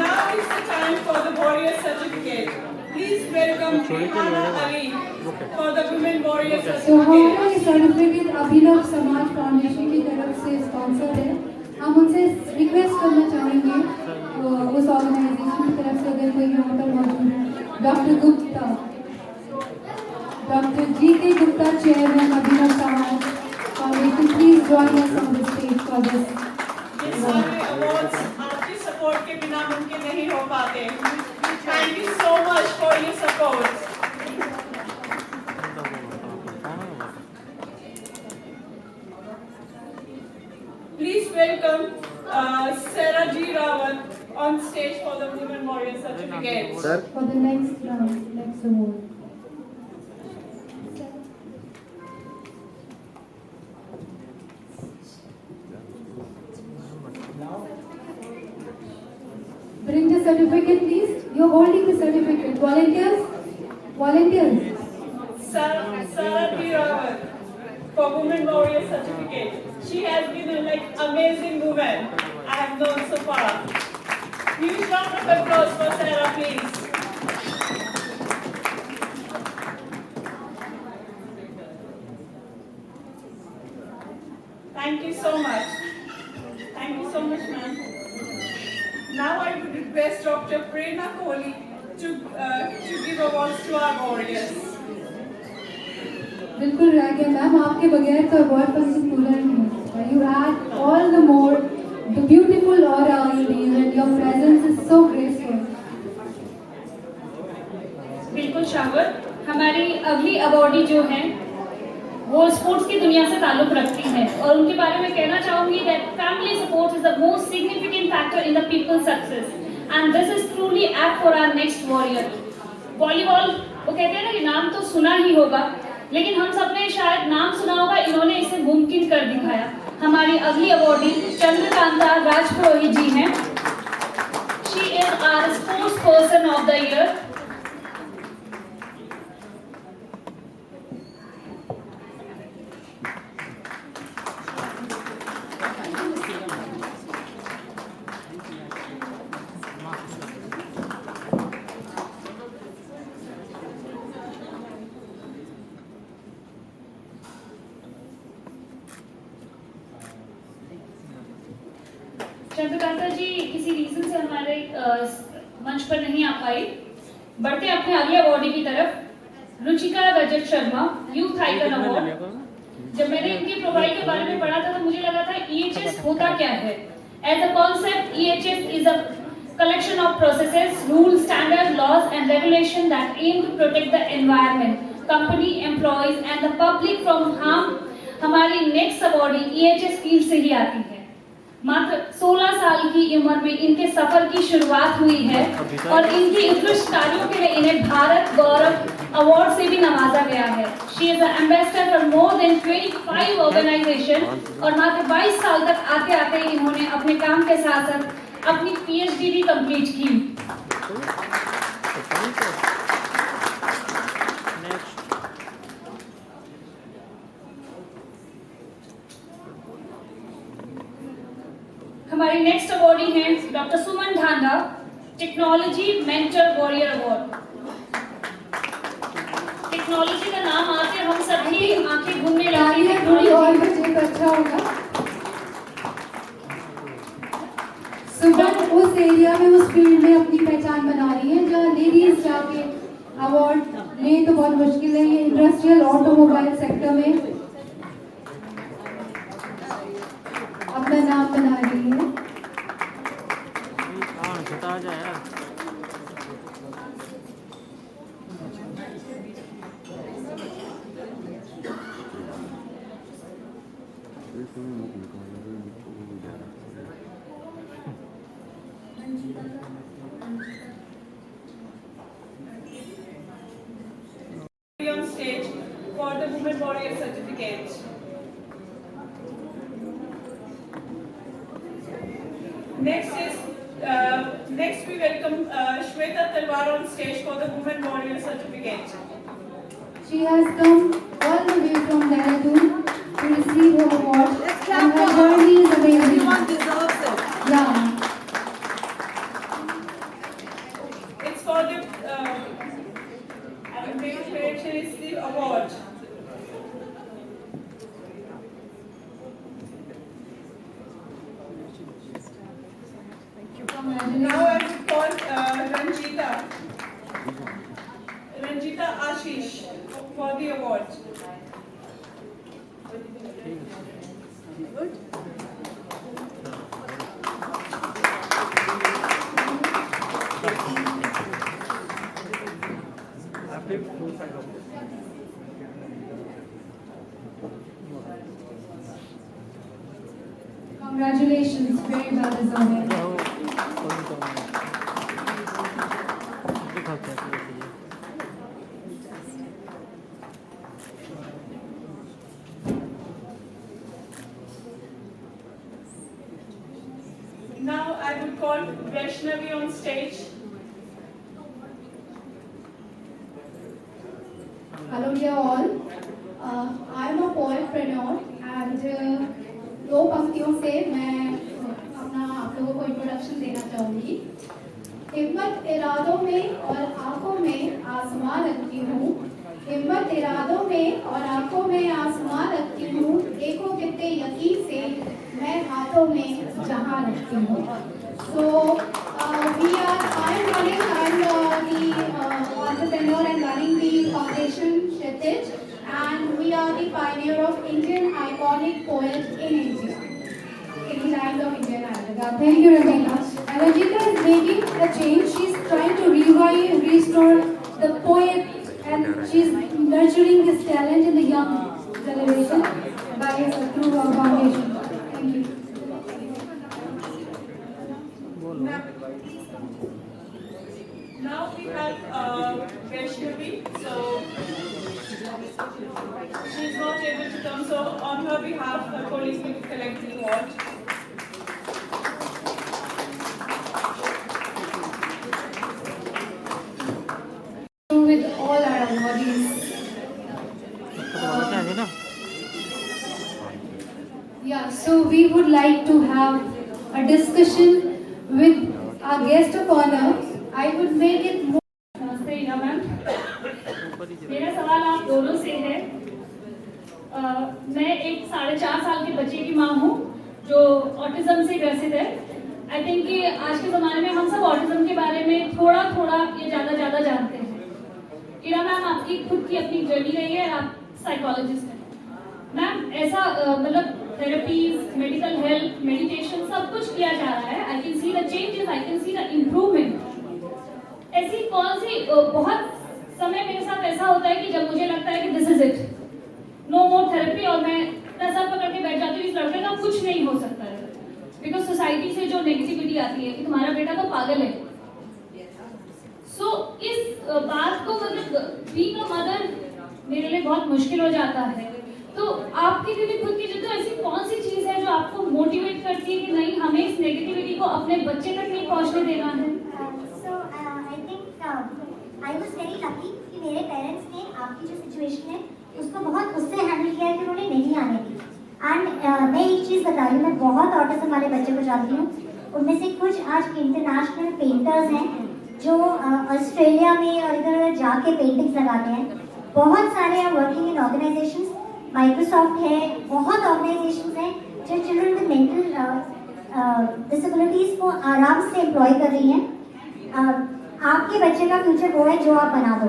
Now is the time for the Warrior Certificate. Please welcome Rihana Ali for the Women Warrior तो Certificate. हमारा ये certificate अभिनव Samaj foundation की तरफ से sponsored है। हम उनसे request करना चाहेंगे उस ऑर्गेनाइजेशन की तरफ से, अगर कोई यहाँ पर मौजूद है, doctor Gupta, doctor G K. Gupta, chairman Abhinav Samaj foundation, please join us on the stage for this. ये सारे अवार्ड्स आपकी सपोर्ट के बिना मुमकिन नहीं हो पाते। Thank you so much for your support. Please welcome Sarah G. Rawat on stage for the Women Warrior Certificate. For the next round, next award. Bring the certificate, please. You're holding the certificate. Volunteers? Volunteers. Sarah G. Rawat for Women Warrior Certificate. She has been an amazing woman I have known so far. Huge round of applause for Sarah, please. Thank you so much. Thank you so much, ma'am. Now I would request Dr. Prerna Kohli to give awards to our warriors. बिल्कुल रह गया ma'am, आपके बगैर तो award function पूरा नहीं होता। You add all the more the beautiful aura you leave, and your presence is so graceful. बिल्कुल शावर। हमारी अगली अवॉर्डी जो हैं वो स्पोर्ट्स की दुनिया से ताल्लुक रखती हैं, और उनके बारे में कहना चाहूंगी that family support is the most significant factor in the people's success, and this is truly apt for our next warrior. Volleyball वो कहते हैं ना कि नाम तो सुना ही होगा, लेकिन हम सबने शायद नाम सुना होगा, इन्होंने इसे मुमकिन कर दिखाया। हमारी अगली अवॉर्डी चंद्रकांता राजपुरोहित जी हैं। She is our sports person of the year. Chandrakanta जी किसी रीजन से हमारे मंच पर नहीं आ पाई। बढ़ते अपने अगले अवॉर्डी की तरफ। Ruchika Rajat Sharma youth icon award. जब मैंने इनकी प्रोफाइल के बारे में पढ़ा था तो मुझे लगा था EHS होता क्या है। As a concept EHS is a collection of processes, rules, standards, laws and regulation that aim to protect the environment, company, employees and the public from harm। हमारी नेक्स्ट अवॉर्डी EHS फील्ड से ही आती है। मात्र 16 साल की उम्र में इनके सफर की शुरुआत हुई है और इनकी उत्कृष्ट कार्यों के लिए इन्हें भारत गौरव अवार्ड से भी नवाजा गया है। She is an ambassador for more than 25 organisation और मात्र 22 साल तक आते आते इन्होंने अपने काम के साथ साथ अपनी PhD भी कंप्लीट की। हमारी नेक्स्ट अवॉर्डी है doctor Suman Dhanda, technology mentor warrior award. Technology का नाम आते हम सभी आंखें घूमने लगती हैं। थोड़ी और बचे तो अच्छा होगा। सुमन उस एरिया में, उस फील्ड में अपनी पहचान बना रही है जहाँ लेडीज जाके अवार्ड ले तो बहुत मुश्किल है। ये इंडस्ट्रियल ऑटोमोबाइल सेक्टर में अपना नाम बना रही है। On stage for the Women Warrior Certificate. Next we welcome Shweta Talwar on stage for the Women Warrior Certificate. She has come all the way from Dehradun to receive her award. And her journey is amazing. Everyone deserves it. Yeah. It's for the is the award. Now I will call Ranjita Ashish for the award. Congratulations, very well deserved. Now I will call Vaishnavi on stage. Hello dear all. I am a poetpreneur and दो पंक्तियों से मैं अपना आप लोगों को introduction देना चाहूँगी। हिम्मत इरादों में और आँखों में आसमां रखती हूँ, हिम्मत इरादों में और आँखों में आसमां रखती हूँ, देखो कितने यकीन से मैं हाथों में जहां रखती हूँ। So I am running, the entrepreneur and running the foundation Kshitij, and we are the pioneer of Indian iconic poet in India, in the land of Indian Islander. Thank you, Ranjita. And Ranjita is making a change. She's trying to revive, restore the poet, and she's nurturing this talent in the young generation through our foundation. Thank you. Now we have Vaishnavi, so she's not able to come, so on her behalf, her colleagues will collect the award. With all our awardees. Yeah, so we would like to have a discussion with our guest of honor. I would make it more. नमस्ते Ira ma'am, मेरा सवाल आप दोनों से है। मैं एक 4.5 साल के बच्चे की माँ हूँ जो ऑटिज्म से ग्रसित है। आई थिंक कि आज के ज़माने में हम सब ऑटिज्म के बारे में थोड़ा थोड़ा ये ज़्यादा जानते हैं। इरा मैम, आपकी खुद की अपनी जर्नी रही है, आप साइकोलॉजिस्ट हैं मैम। ऐसा मतलब थेरेपीज, मेडिकल हेल्प, मेडिटेशन सब कुछ किया जा रहा है। I can see the changes, I can see the improvement. ऐसी कौन सी बहुत समय मेरे साथ ऐसा होता है कि जब मुझे लगता है कि this is it, no more therapy, और मैं सर पकड़ के बैठ जाती हूँ, इस लड़के का कुछ नहीं हो सकता है, बिकॉज सोसाइटी से जो नेगेटिविटी आती है कि तुम्हारा बेटा तो पागल है। सो इस बात को मतलब बीइंग अ मदर मेरे लिए बहुत मुश्किल हो जाता है। तो आपके लिए खुद की जितना ऐसी कौन सी चीज है जो आपको मोटिवेट करती है कि नहीं, हमें इस नेगेटिविटी को अपने बच्चे तक नहीं पहुंचने देना है? So I think I was very lucky कि मेरे पेरेंट्स ने आपकी जो सिचुएशन है उसको बहुत उससे हैंडल किया है कि उन्होंने नहीं आने दी। एंड मैं एक चीज़ बता रही हूँ, मैं बहुत ऑटिज्म वाले बच्चे को जानती हूँ। उनमें से कुछ आज इंटरनेशनल पेंटर्स हैं जो ऑस्ट्रेलिया में और इधर उधर जाके पेंटिंग्स लगाते हैं। बहुत सारे हैं वर्किंग इन ऑर्गेनाइजेशंस, माइक्रोसॉफ्ट है, बहुत ऑर्गेनाइजेशंस हैं जो चिल्ड्रन विद मेंटल डिसेबिलिटीज को आराम से एम्प्लॉय कर रही हैं। आपके बच्चे का फ्यूचर वो है जो आप बना दो।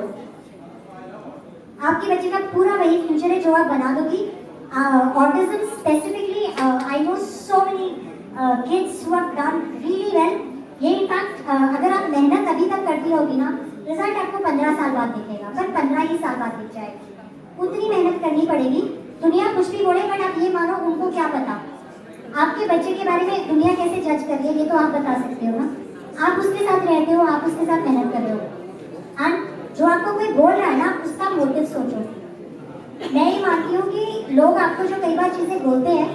आपके बच्चे का पूरा वही फ्यूचर है जो आप बना दोगी। Autism specifically, I know so many kids who have done really well. ये इनफैक्ट अगर आप मेहनत अभी तक करती रहोगी ना, रिजल्ट आपको 15 साल बाद दिखेगा, पर 15 ही साल बाद दिख जाएगा। उतनी मेहनत करनी पड़ेगी। दुनिया कुछ भी बोले, बट आप ये मानो उनको क्या पता आपके बच्चे के बारे में दुनिया कैसे जज कर रही है, ये तो आप बता सकते हो ना। आप उसके साथ रहते हो, आप उसके साथ मेहनत कर रहे हो, एंड जो आपको कोई बोल रहा है ना, उसका मोटिव सोचो। मैं ये मानती हूँ कि लोग आपको जो कई बार चीजें बोलते हैं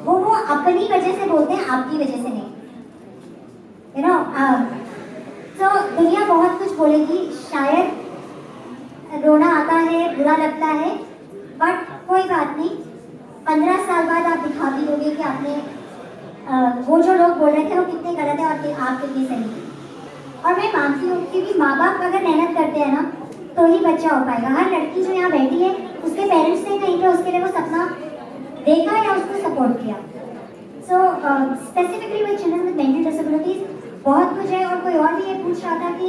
वो अपनी वजह से बोलते हैं, आपकी वजह से नहीं। यू नो, तो दुनिया बहुत कुछ बोलेगी, शायद रोना आता है, बुरा लगता है, बट कोई बात नहीं। 15 साल बाद आप दिखा भी दोगे कि आपने वो जो लोग बोल रहे थे वो कितने गलत है और आप कितने सही है। और मैं मानती हूँ क्योंकि माँ बाप अगर मेहनत करते हैं ना तो ही बच्चा हो पाएगा। हर लड़की जो यहाँ बैठी है उसके पेरेंट्स ने कहीं पे उसके लिए वो सपना देखा या उसको सपोर्ट किया। So specifically with children with mental disabilities बहुत कुछ है। और कोई और भी ये पूछ रहा था कि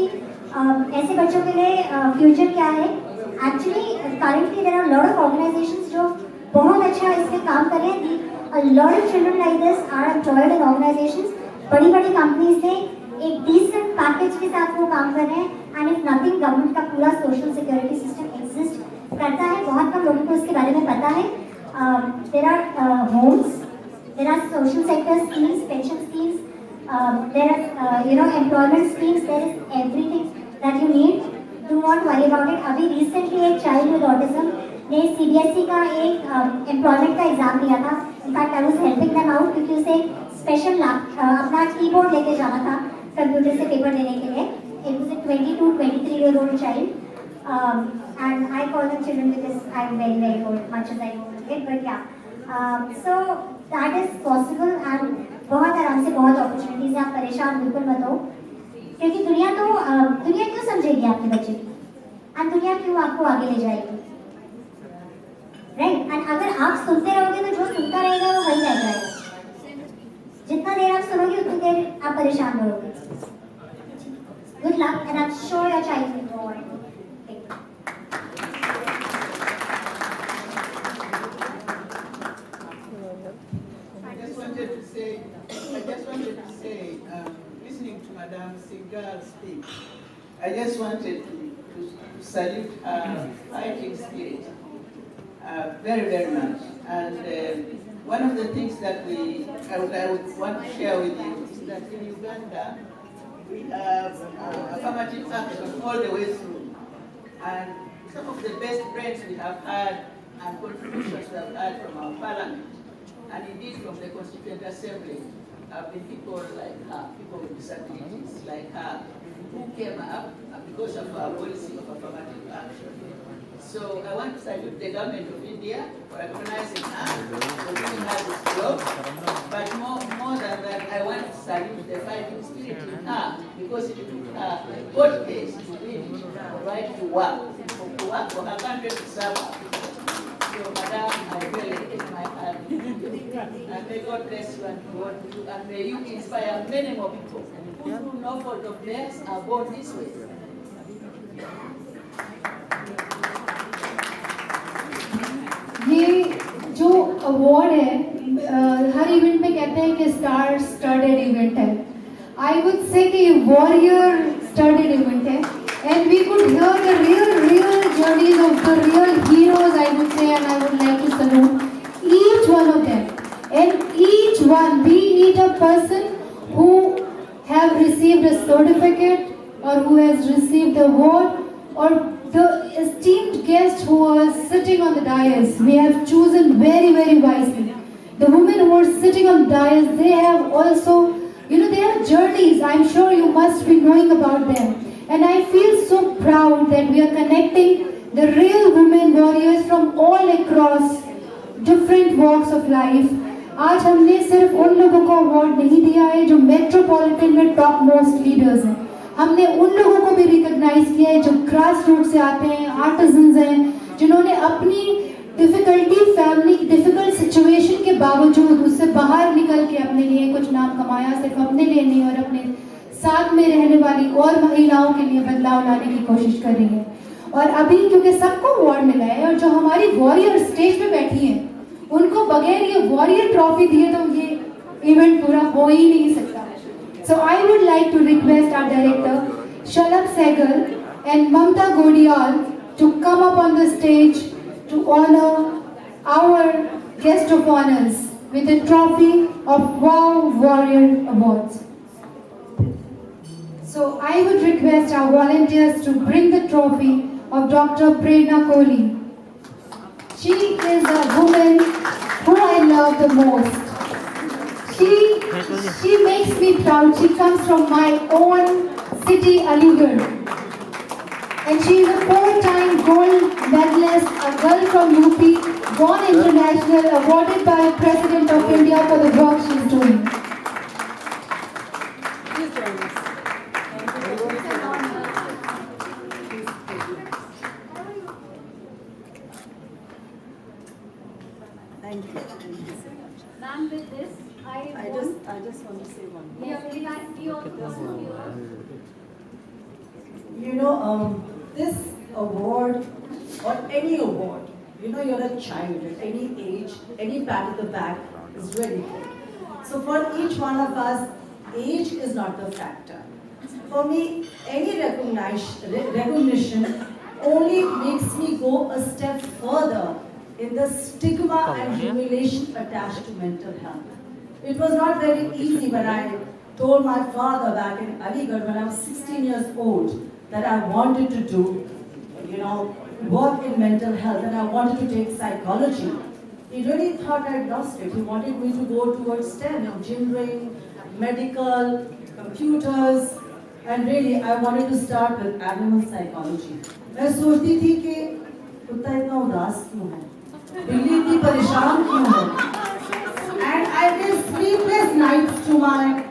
ऐसे बच्चों के लिए फ्यूचर क्या है। Actually currently there are lot of organisations जो बहुत अच्छा इसमें काम कर रहे हैं। A lot of children like this are employed in organizations. बड़ी-बड़ी कंपनीज से एक decent पैकेज के साथ वो काम कर रहे हैं। And if nothing, गवर्नमेंट का पूरा सोशल सिक्योरिटी सिस्टम एग्जिस्ट करता है। बहुत कम लोगों को इसके बारे में पता है। There are homes, there are social sector schemes, pension schemes, there are employment schemes. There is everything that you need. Do not worry about it. अभी recently एक child with autism ने CBSE का एक एम्प्लॉयमेंट का exam दिया था। In fact I was helping them out क्योंकि उसे स्पेशल अपना कीबोर्ड लेके जाना था कंप्यूटर से पेपर देने के लिए। It was a 22-23-year-old child and I call them children because I'm very old, much as I know it, but yeah, so that is possible and बहुत आराम से बहुत अपॉर्चुनिटीज है। आप परेशान बिल्कुल मत हो क्योंकि दुनिया क्यों समझेगी आपके बच्चे की, और दुनिया क्यों आपको आगे ले जाएगी, राइट। एंड अगर आप सुनते रहोगे तो जो सुनता रहेगा वो वही रह जाएगा। जितना देर आप सुनोगे उतनी देर आप परेशान रहोगे। Good luck and I am sure your child will go on. I just wanted to say, listening to Madame Singhal speak, I just wanted to salute her fighting spirit very much. And one of the things that I would want to share with you is that in Uganda we have affirmative action all the way through, and some of the best brains we have had and contributions we have had from our parliament, and indeed from the Constituent Assembly, have been people like her, people with disabilities like her, who came up because of our policy of affirmative action. So I want to salute the government of India for recognizing her, for giving her this job. But more than that, I want to salute the fighting spirit in her, because it took her a court case to win the right to work for her country, to serve her people. So, Madam, I really take my hand. And may God bless you and reward you, and may you inspire many more people who, through no fault of theirs, are born this way. Award है, हर event में कहते हैं कि star studded event है. I would say कि warrior studded event है. And we could hear the real journeys of the real heroes, I would say, and I would like to salute each one of them. And each one, be it a person who have received a certificate or who has received the award, or the esteemed guest who was sitting on the dais, we have chosen very, very wisely. The women who are sitting on the dais, they have also, they have journeys. I'm sure you must be knowing about them. And I feel so proud that we are connecting the real women warriors from all across different walks of life. आज हमने सिर्फ उन लोगों को award नहीं दिया है जो मेट्रोपॉलिटन में टॉप मोस्ट लीडर्स हैं. हमने उन लोगों को भी रिकॉग्नाइज किया है जो ग्रास रूट से आते हैं, आर्टिजन्स हैं, जिन्होंने अपनी डिफिकल्टी, फैमिली डिफिकल्ट सिचुएशन के बावजूद उससे बाहर निकल के अपने लिए कुछ नाम कमाया, सिर्फ अपने लिए नहीं और अपने साथ में रहने वाली और महिलाओं के लिए बदलाव लाने की कोशिश कर रही है. और अभी क्योंकि सबको अवार्ड मिला है और जो हमारी वॉरियर स्टेज पे बैठी हैं उनको बगैर ये वॉरियर ट्रॉफी दिए तो ये इवेंट पूरा हो ही नहीं सकता. So I would like to request our director Shalabh Sehgal and Mamta Godiyal to come up on the stage to honour our guest of honours with the trophy of wow warrior awards. So I would request our volunteers to bring the trophy of Dr. Prerna Kohli. She is a woman who I love the most. She makes me proud. She comes from my own city, Aligarh. And she is a 4-time gold medalist, a girl from UP, born international, awarded by President of India for the work she is doing. Ma'am, with this, I just want to say one more. Yeah, This award or any award, you're a child at any age, any pat at the back is really good. So for each one of us, age is not the factor. For me, any recognition only makes me go a step further in the stigma and humiliation attached to mental health. It was not very easy when I told my father back in Aligarh when I was 16 years old that I wanted to do, work in mental health and I wanted to take psychology. He really thought I'd lost it. He wanted me to go towards STEM, engineering, medical, computers, and really I wanted to start with animal psychology. मैं सोचती थी कि कुत्ता इतना उदास क्यों है, बिल्ली इतनी परेशान क्यों है, and I gave sleepless nights to my,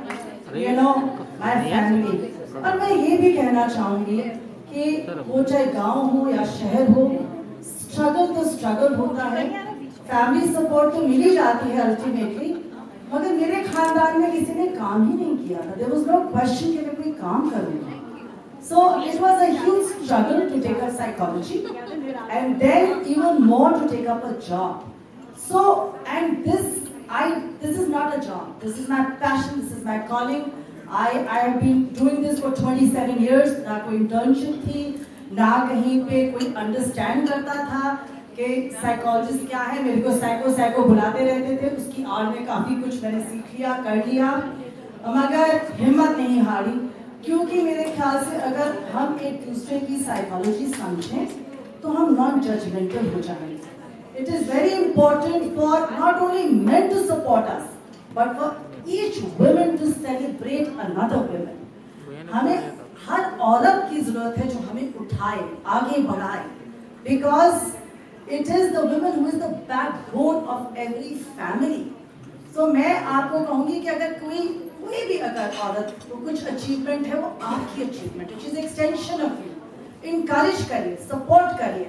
my family. और मैं ये भी कहना चाहूँगी कि वो चाहे गांव हो या शहर हो, स्ट्रगल तो स्ट्रगल होता है, फैमिली सपोर्ट तो मिल ही जाती है अल्टीमेटली, मगर मेरे खानदान में किसी ने काम ही नहीं किया था. There was no question कि मैं कोई काम करूँगा. So it was a huge struggle to take up psychology and then even more to take up a job. So, and this is not a job. This is my passion. This is my calling. I have been doing this for 27 years. ना कोई internship थी, ना कहीं पे कोई understand करता था कि psychologist क्या है. मेरे को psycho बुलाते रहते थे. उसकी आड़ में काफी कुछ मैंने सीख लिया, कर लिया, मगर हिम्मत नहीं हारी. क्योंकि मेरे ख्याल से अगर हम एक दूसरे की साइकोलॉजी समझें तो हम नॉन जजमेंटल हो जाएंगे. It is very important for not only men to support us, but for each woman to celebrate another woman. हमें हर औरत की जरूरत है जो हमें उठाए, आगे बढ़ाए, because it is the woman who is the backbone of every family. So मैं आपको कहूँगी कि अगर कोई भी अगर औरत को कुछ अचीवमेंट है वो आपकी अचीवमेंट है. She's extension of you. Encourage करिए, support करिए.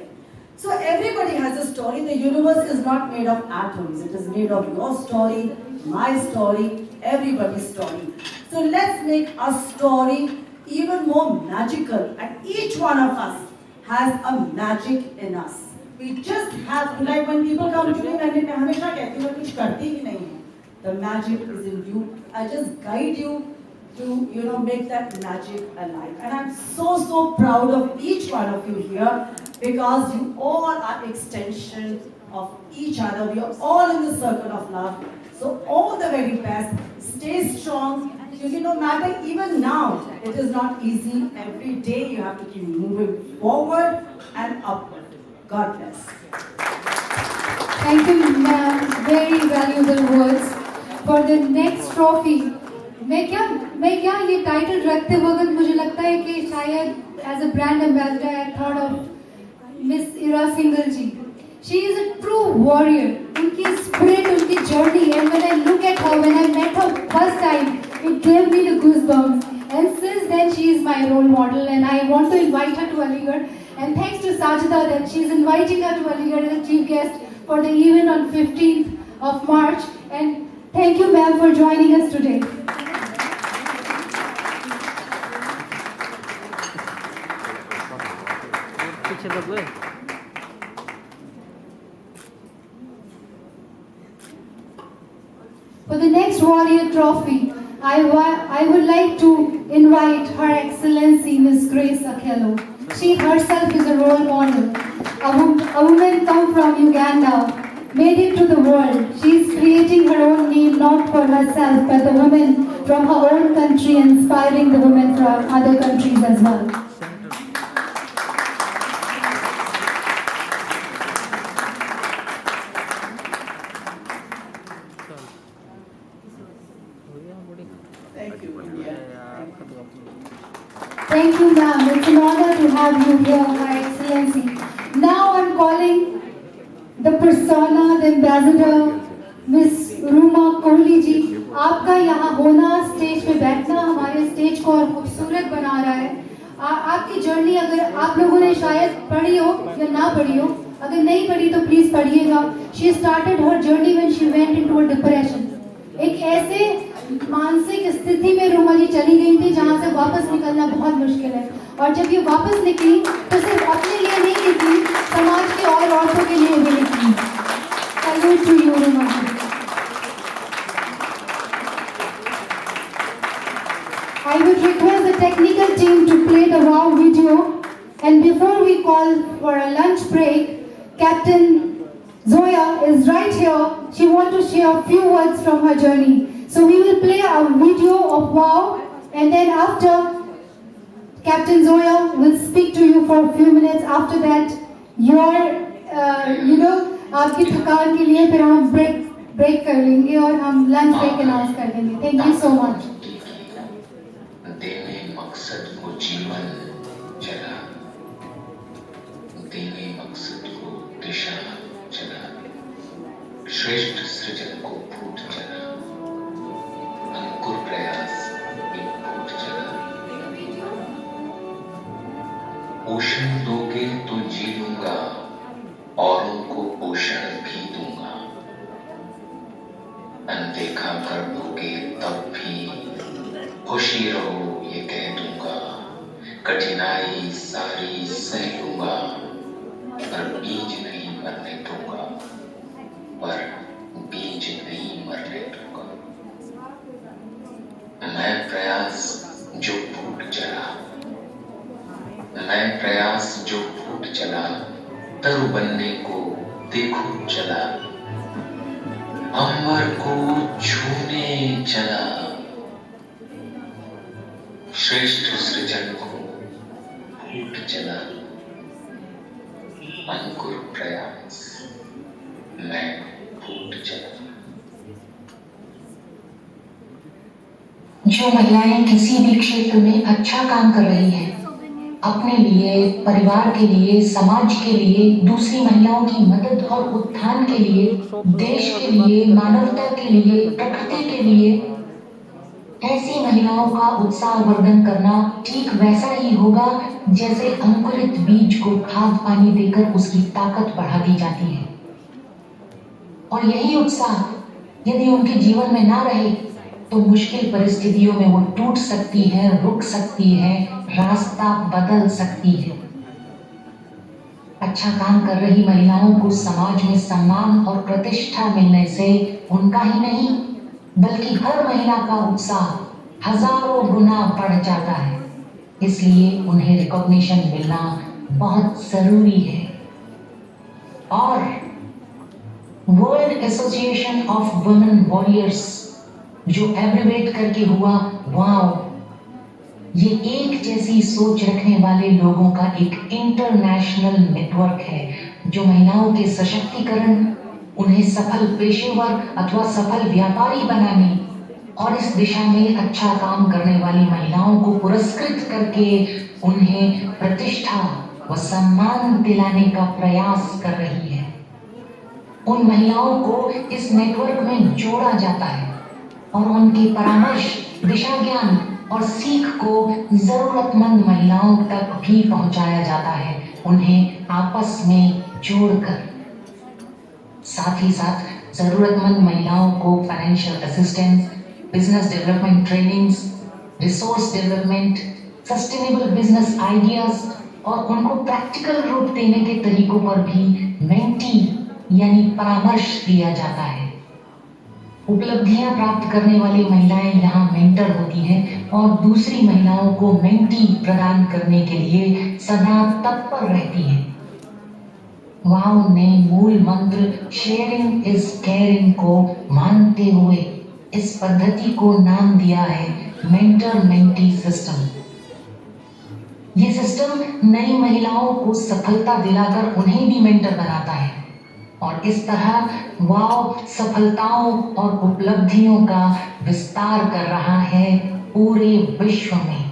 So everybody has a story. The universe is not made of atoms. It is made of your story, my story, everybody's story. So let's make our story even more magical. And each one of us has a magic in us. We just have to, like when people come to me, मैं हमेशा कहती हूँ मैं कुछ करती ही नहीं हूँ. The magic is in you. I just guide you to make that magic alive. And I'm so proud of each one of you here because you all are extension of each other. We are all in the circle of love. So all the very best. Stay strong. No matter even now, it is not easy. Every day you have to keep moving forward and upward. God bless. Thank you, ma'am. Very valuable words. For the next trophy, मैं क्या ये title रखते वक्त मुझे लगता है कि शायद as a brand ambassador I thought of Miss Ira Singhal ji. She is a true warrior. उनकी spirit, उनकी journey, and when I look at her, when I met her first time, it gave me the goosebumps. And since then, she is my role model, and I want to invite her to Aligarh. And thanks to Sajida that she is inviting her to Aligarh as a chief guest for the event on 15th of March. And thank you, ma'am, for joining us today. For the next Warrior Trophy, I would like to invite Her Excellency Miss Grace Akello. She herself is a role model. A woman come from Uganda, made it to the world. She is creating her own name not for herself but the women from her own country, inspiring the women from other countries as well. Thank you, ma'am. It's an honor to have you here, Her Excellency. Now I'm calling the persona, the ambassador, Miss Ruma Kohli ji. आपका यहाँ होना, stage पे बैठना हमारे stage को और खूबसूरत बना रहा है. आपकी जर्नी अगर आप लोगों ने शायद पढ़ी हो या ना पढ़ी हो, अगर नहीं पढ़ी तो प्लीज पढ़िएगा. She started her journey when she went into a depression. एक ऐसे मानसिक स्थिति में रुमा जी चली गई थी जहाँ से वापस निकलना बहुत मुश्किल है. और जब ये वापस निकली तो सिर्फ अपने लिए नहीं निकली, समाज के और औरतों के लिए भी निकली. Salute to you, Ruma ji. I would request the technical team to play the wow video. And before we call for a lunch break, Captain Zoya is right here. She wants to share a few words from her journey. So we will play a video of wow, and then after, Captain Zoya will speak to you for a few minutes. After that, आपकी थकान के लिए फिर हम break कर लेंगे और हम लंच ब्रेक अनाउंस कर देंगे. Thank you so much. देने मकसद को जीवन चला, देने मकसद को दिशा चला, श्रेष्ठ सृजन को फूट चला, अंकुर प्रयास एक फूट चला. पोषण दोगे तो जी लूंगा, औरों को पोषण भी दूंगा. अनदेखा कर दोगे तब भी खुशी रहो ये कह दूंगा. कठिनाई सारी सह लूंगा, पर बीज नहीं मरने दूंगा, पर बीज नहीं मरने दूंगा. मैं प्रयास जो फूट चला, मैं प्रयास जो फूट चला, तरु बनने को देखो चला, अंबर को छूने चला, श्रेष्ठ सृजन को फूट चला, अंकुर प्रयास मैं फूट चला. जो महिलाएं किसी भी क्षेत्र में अच्छा काम कर रही हैं, अपने लिए, परिवार के लिए, समाज के लिए, दूसरी महिलाओं की मदद और उत्थान के लिए, देश के लिए, मानवता के लिए, प्रकृति के लिए, ऐसी महिलाओं का उत्साह वर्धन करना ठीक वैसा ही होगा जैसे अंकुरित बीज को खाद पानी देकर उसकी ताकत बढ़ा दी जाती है. और यही उत्साह यदि उनके जीवन में ना रहे तो मुश्किल परिस्थितियों में वो टूट सकती है, रुक सकती है, रास्ता बदल सकती है. अच्छा काम कर रही महिलाओं को समाज में सम्मान और प्रतिष्ठा मिलने से उनका ही नहीं बल्कि हर महिला का उत्साह हजारों गुना बढ़ जाता है। इसलिए उन्हें रिकॉग्निशन मिलना बहुत जरूरी है। और world association of women warriors जो एब्रिवेट करके हुआ वाव, ये एक जैसी सोच रखने वाले लोगों का एक इंटरनेशनल नेटवर्क है जो महिलाओं के सशक्तिकरण, उन्हें सफल पेशेवर अथवा सफल व्यापारी बनाने और इस दिशा में अच्छा काम करने वाली महिलाओं को पुरस्कृत करके उन्हें प्रतिष्ठा व सम्मान दिलाने का प्रयास कर रही है। उन महिलाओं को इस नेटवर्क में जोड़ा जाता है और उनके परामर्श, दिशा ज्ञान और सीख को जरूरतमंद महिलाओं तक भी पहुंचाया जाता है, उन्हें आपस में जोड़कर। साथ ही साथ जरूरतमंद महिलाओं को financial assistance, business development trainings, resource development, sustainable business ideas और उनको प्रैक्टिकल रूप देने के तरीकों पर भी मेंटी यानी परामर्श दिया जाता है। उपलब्धियां प्राप्त करने वाली महिलाएं यहाँ मेंटर होती हैं और दूसरी महिलाओं को मेंटी प्रदान करने के लिए सदा तत्पर रहती हैं। वाव ने मूल मंत्र शेयरिंग इज केयरिंग को मानते हुए इस पद्धति को नाम दिया है मेंटर मेंटी सिस्टम। ये सिस्टम नई महिलाओं को सफलता दिलाकर उन्हें भी मेंटर बनाता है और इस तरह वाव सफलताओं और उपलब्धियों का विस्तार कर रहा है पूरे विश्व में।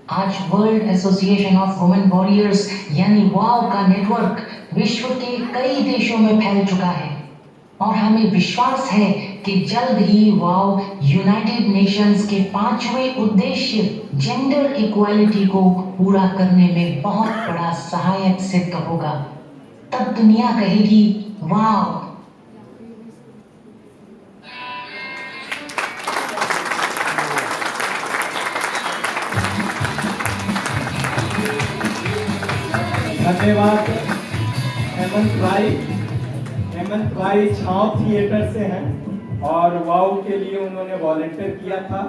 आज world association of women warriors यानी वाव का नेटवर्क विश्व के कई देशों में फैल चुका है और हमें विश्वास है कि जल्द ही वाव यूनाइटेड नेशंस के 5वें उद्देश्य जेंडर इक्वालिटी को पूरा करने में बहुत बड़ा सहायक सिद्ध होगा। तब दुनिया कहेगी वाव। धन्यवाद हेमंत भाई छाव थिएटर से हैं और वाव के लिए उन्होंने वॉलंटियर किया था।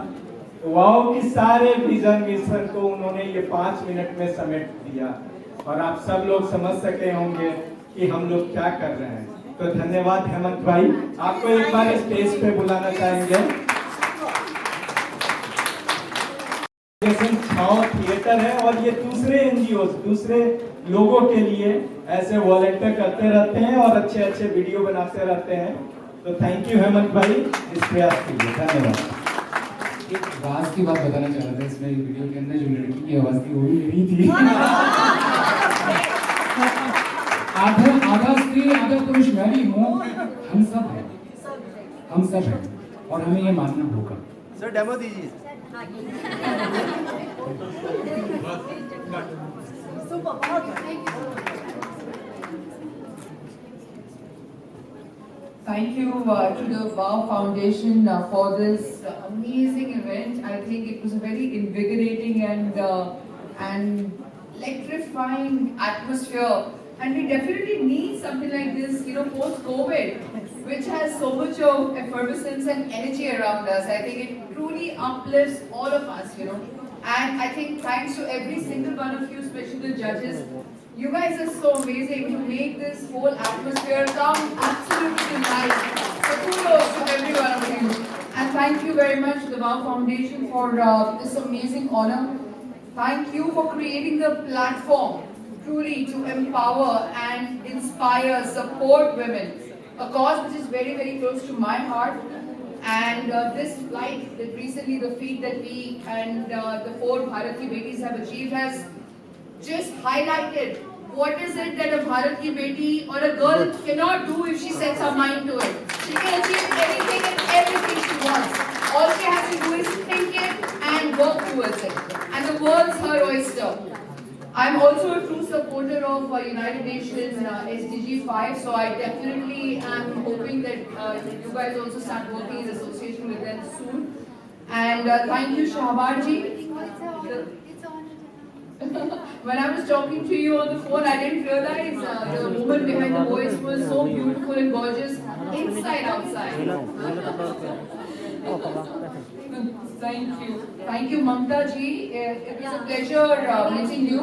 वाव की सारे विजन मिशन को उन्होंने ये 5 मिनट में समेट दिया और आप सब लोग समझ सके होंगे कि हम लोग क्या कर रहे हैं। तो धन्यवाद हेमंत भाई, आपको एक बार स्टेज पे बुलाना चाहेंगे। छाव थिएटर है और ये दूसरे एनजीओ, दूसरे लोगों के लिए ऐसे वॉलंटियर करते रहते हैं और अच्छे अच्छे वीडियो बनाते रहते हैं। तो थैंक यू हेमंत भाई इस प्रयास के लिए, धन्यवाद। एक आवाज की बात बताना चाह रहा था इसमें वीडियो के अंदर, जो लड़की की आवाज थी वो भी मेरी थी। आधा स्त्री आधा पुरुष मैं भी हूँ, हम सब हैं और हमें ये मानना होगा। सर डेमो दीजिए। Thank you to the WOW Foundation for this amazing event. I think it was a very invigorating and electrifying atmosphere. And we definitely need something like this, post-COVID, which has so much of effervescence and energy around us. I think it truly uplifts all of us, And I think thanks to every single one of you, especially the judges, you guys are so amazing to make this whole atmosphere come absolutely to life. So kudos to every one of you. And thank you very much to the WOW Foundation for this amazing honor. Thank you for creating the platform truly to empower and inspire, support women. A cause which is very, very close to my heart. And this flight, that recently the feat that we and the 4 Bharat Ki Betis have achieved has just highlighted what is it that a Bharat Ki Beti or a girl cannot do if she sets her mind to it. She can achieve anything and everything she wants. All she has to do is think it and work towards it. And the world's her oyster. I'm also a true supporter of United Nations SDG 5, so I definitely am hoping that you guys also start working in association with them soon. And thank you, Shahbar ji. When I was talking to you on the phone, I didn't realize the woman behind the voice was so beautiful and gorgeous, inside, outside. Thank you, Mamta ji. It was a pleasure meeting you.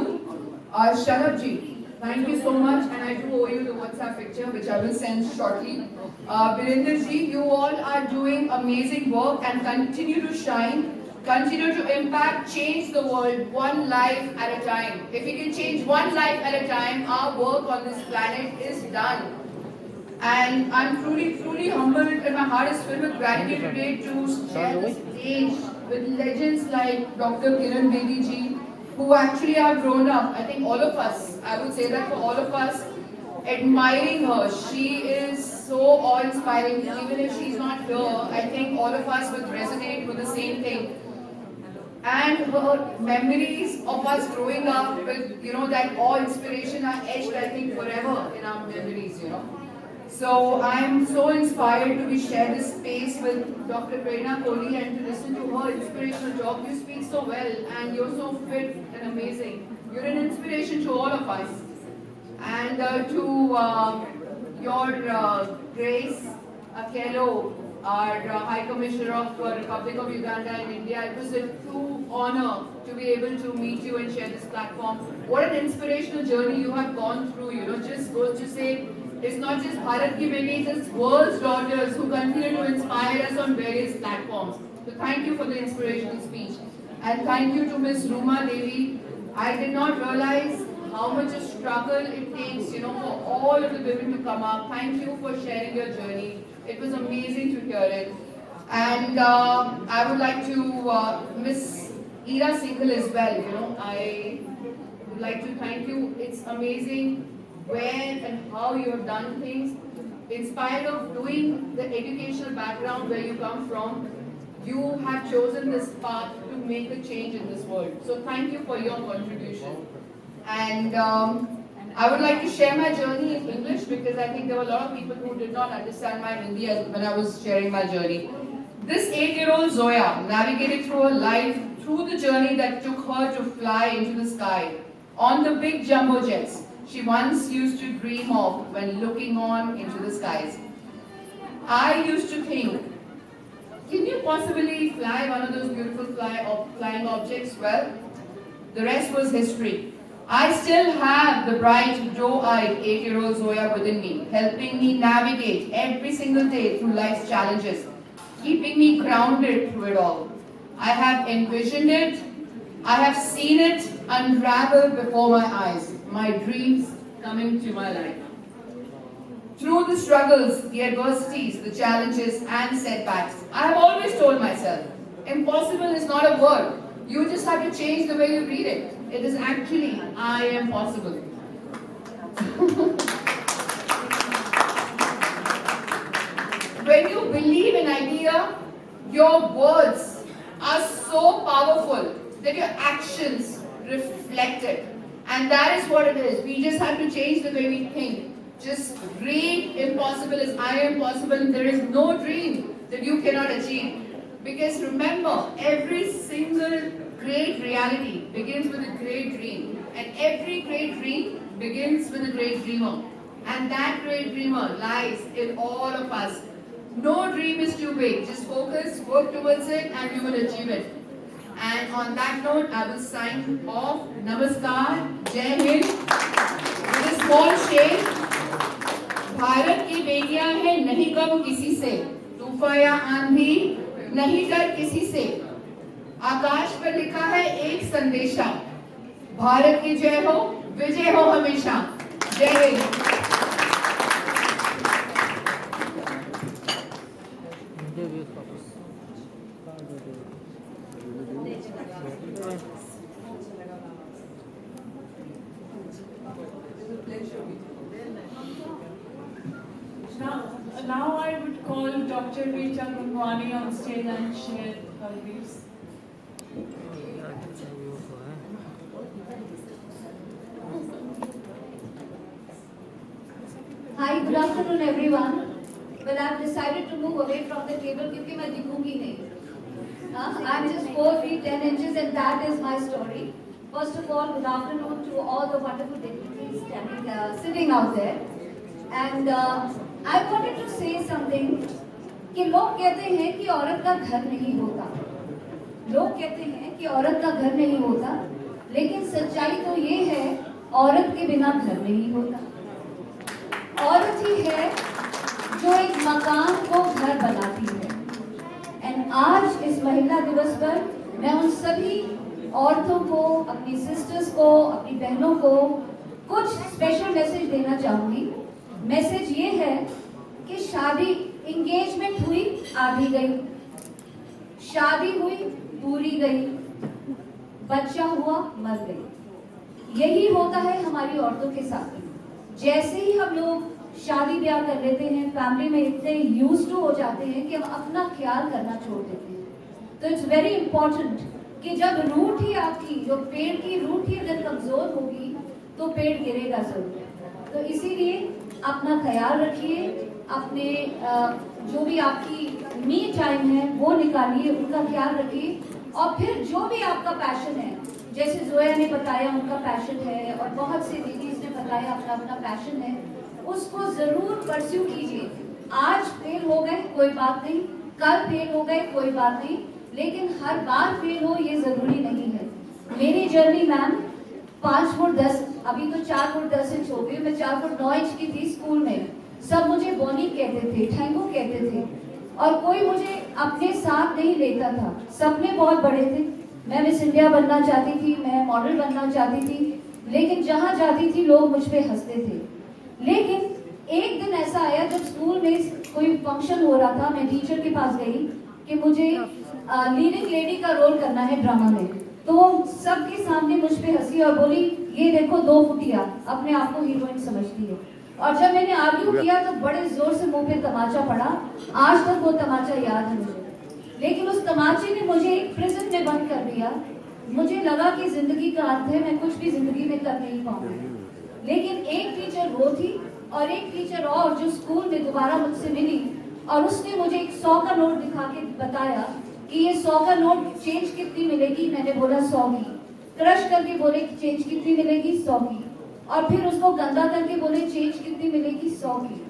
Shalabh ji, thank you so much, and I do owe you the WhatsApp picture, which I will send shortly. Virender ji, you all are doing amazing work and continue to shine. Continue to impact, change the world one life at a time. If we can change one life at a time, our work on this planet is done. And I'm truly humbled, and my heart is filled with gratitude today to share the stage with legends like Dr. Kiran Bedi ji, who actually have grown up. I think all of us, I would say that for all of us, admiring her. She is so awe-inspiring. Even if she's not here, I think all of us would resonate with the same thing. And her memories of us growing up with, that awe inspiration are etched, I think, forever in our memories, So I'm so inspired to be shared this space with Dr. Prerna Kohli and to listen to her inspirational talk. You speak so well and you're so fit and amazing. You're an inspiration to all of us. And to your Grace Akello, our High Commissioner of the Republic of Uganda and India, it was a true honor to be able to meet you and share this platform. What an inspirational journey you have gone through, just goes to say, it's not just Bharat Ki Beti, it's world's daughters who continue to inspire us on various platforms. So thank you for the inspirational speech. And thank you to Ms. Ruma Devi. I did not realize how much a struggle it takes, for all of the women to come up. Thank you for sharing your journey. It was amazing to hear it. And I would like to Miss Ira Singhal as well, I would like to thank you. It's amazing where and how you have done things. In spite of doing the educational background where you come from, you have chosen this path to make a change in this world. So thank you for your contribution. And I would like to share my journey in English because I think there were a lot of people who did not understand my Hindi when I was sharing my journey. This 8-year-old Zoya navigated through her life through the journey that took her to fly into the sky on the big jumbo jets she once used to dream of when looking on into the skies. I used to think, can you possibly fly one of those beautiful flying objects? Well, the rest was history. I still have the bright, doe-eyed 8-year-old Zoya within me, helping me navigate every single day through life's challenges, keeping me grounded through it all. I have envisioned it, I have seen it unravel before my eyes, my dreams coming to my life. Through the struggles, the adversities, the challenges and setbacks, I have always told myself, impossible is not a word. You just have to change the way you read it. It is actually, I am possible. When you believe an idea, your words are so powerful that your actions reflect it. And that is what it is. We just have to change the way we think. Just read impossible as I am possible, and there is no dream that you cannot achieve. Because remember, every single great reality begins with a great dream. And every great dream begins with a great dreamer. And that great dreamer lies in all of us. No dream is too big. Just focus, work towards it, and you will achieve it. And on that note, I will sign off. Namaskar, Jai Hind. With a small shade. Bharat की बेटियां हैं नहीं कम किसी से, तूफान या आंधी नहीं डर किसी से, आकाश पर लिखा है एक संदेशा, भारत की जय हो, विजय हो हमेशा। जय Hind. Now I would call Dr. Rita Gungwani on stage and share her views. Hi, good afternoon everyone. Well, I've decided to move away from the table because मैं दिखूंगी नहीं. I'm just 4 feet 10 inches and that is my story. First of all, good afternoon to all the wonderful dignitaries sitting out there. And I wanted to say something कि लोग कहते हैं कि औरत का घर नहीं होता, लोग कहते हैं कि औरत का घर नहीं होता, लेकिन सच्चाई तो ये है औरत के बिना घर नहीं होता। औरत ही है जो एक मकान को घर बनाती है। एंड आज इस महिला दिवस पर मैं उन सभी औरतों को, अपनी सिस्टर्स को, अपनी बहनों को कुछ स्पेशल मैसेज देना चाहूंगी। मैसेज ये है कि शादी, एंगेजमेंट हुई आधी गई, शादी हुई पूरी गई, बच्चा हुआ मर गई। यही होता है हमारी औरतों के साथ। जैसे ही हम लोग शादी ब्याह कर लेते हैं, फैमिली में इतने यूज्ड टू हो जाते हैं कि हम अपना ख्याल करना छोड़ देते हैं। तो इट्स वेरी इंपॉर्टेंट कि जब रूट ही आपकी, जो पेड़ की रूट ही अगर कमजोर होगी तो पेड़ गिरेगा जरूर। तो इसीलिए अपना ख्याल रखिए, अपने जो भी आपकी मी टाइम है वो निकालिए, उनका ख्याल रखिए। और फिर जो भी आपका पैशन है, जैसे जोया ने बताया उनका पैशन है और बहुत सी लेडीज ने बताया अपना अपना पैशन है, उसको जरूर परस्यू कीजिए। आज फेल हो गए कोई बात नहीं, कल फेल हो गए कोई बात नहीं, लेकिन हर बार फेल हो ये जरूरी नहीं है। मेरी जर्नी मैम 5 फुट 10, अभी तो 4 फुट 10 इंच हो गई, मैं 4 फुट 9 इंच की थी। स्कूल में सब मुझे बोनी कहते थे, ठेंगू कहते थे, और कोई मुझे अपने साथ नहीं लेता था। सपने बहुत बड़े थे, मैं मिस इंडिया बनना चाहती थी, मैं मॉडल बनना चाहती थी, लेकिन जहाँ जाती थी लोग मुझ पे हंसते थे। लेकिन एक दिन ऐसा आया जब स्कूल में कोई फंक्शन हो रहा था, मैं टीचर के पास गई कि मुझे लीडिंग लेडी का रोल करना है ड्रामा में। तो सबके सामने मुझ पे हंसी और बोली, ये देखो 2 फुटिया अपने आप को हीरोइन समझती है। और जब मैंने आर्ग्यू किया तो बड़े जोर से मुंह पे तमाचा पड़ा। आज तक वो तमाचा याद है मुझे। लेकिन उस तमाचे ने मुझे एक प्रिजन में बंद कर दिया। मुझे लगा कि जिंदगी का अंत है, मैं कुछ भी जिंदगी में कर नहीं पाऊंगी। लेकिन एक टीचर वो थी और एक टीचर और जो स्कूल में दोबारा मुझसे मिली, और उसने मुझे एक 100 का नोट दिखा के बताया कि ये 100 का नोट चेंज कितनी मिलेगी। मैंने बोला 100 की। क्रश करके बोले चेंज कितनी मिलेगी, 100 की। और फिर उसको गंदा करके बोले चेंज कितनी मिलेगी, 100 की।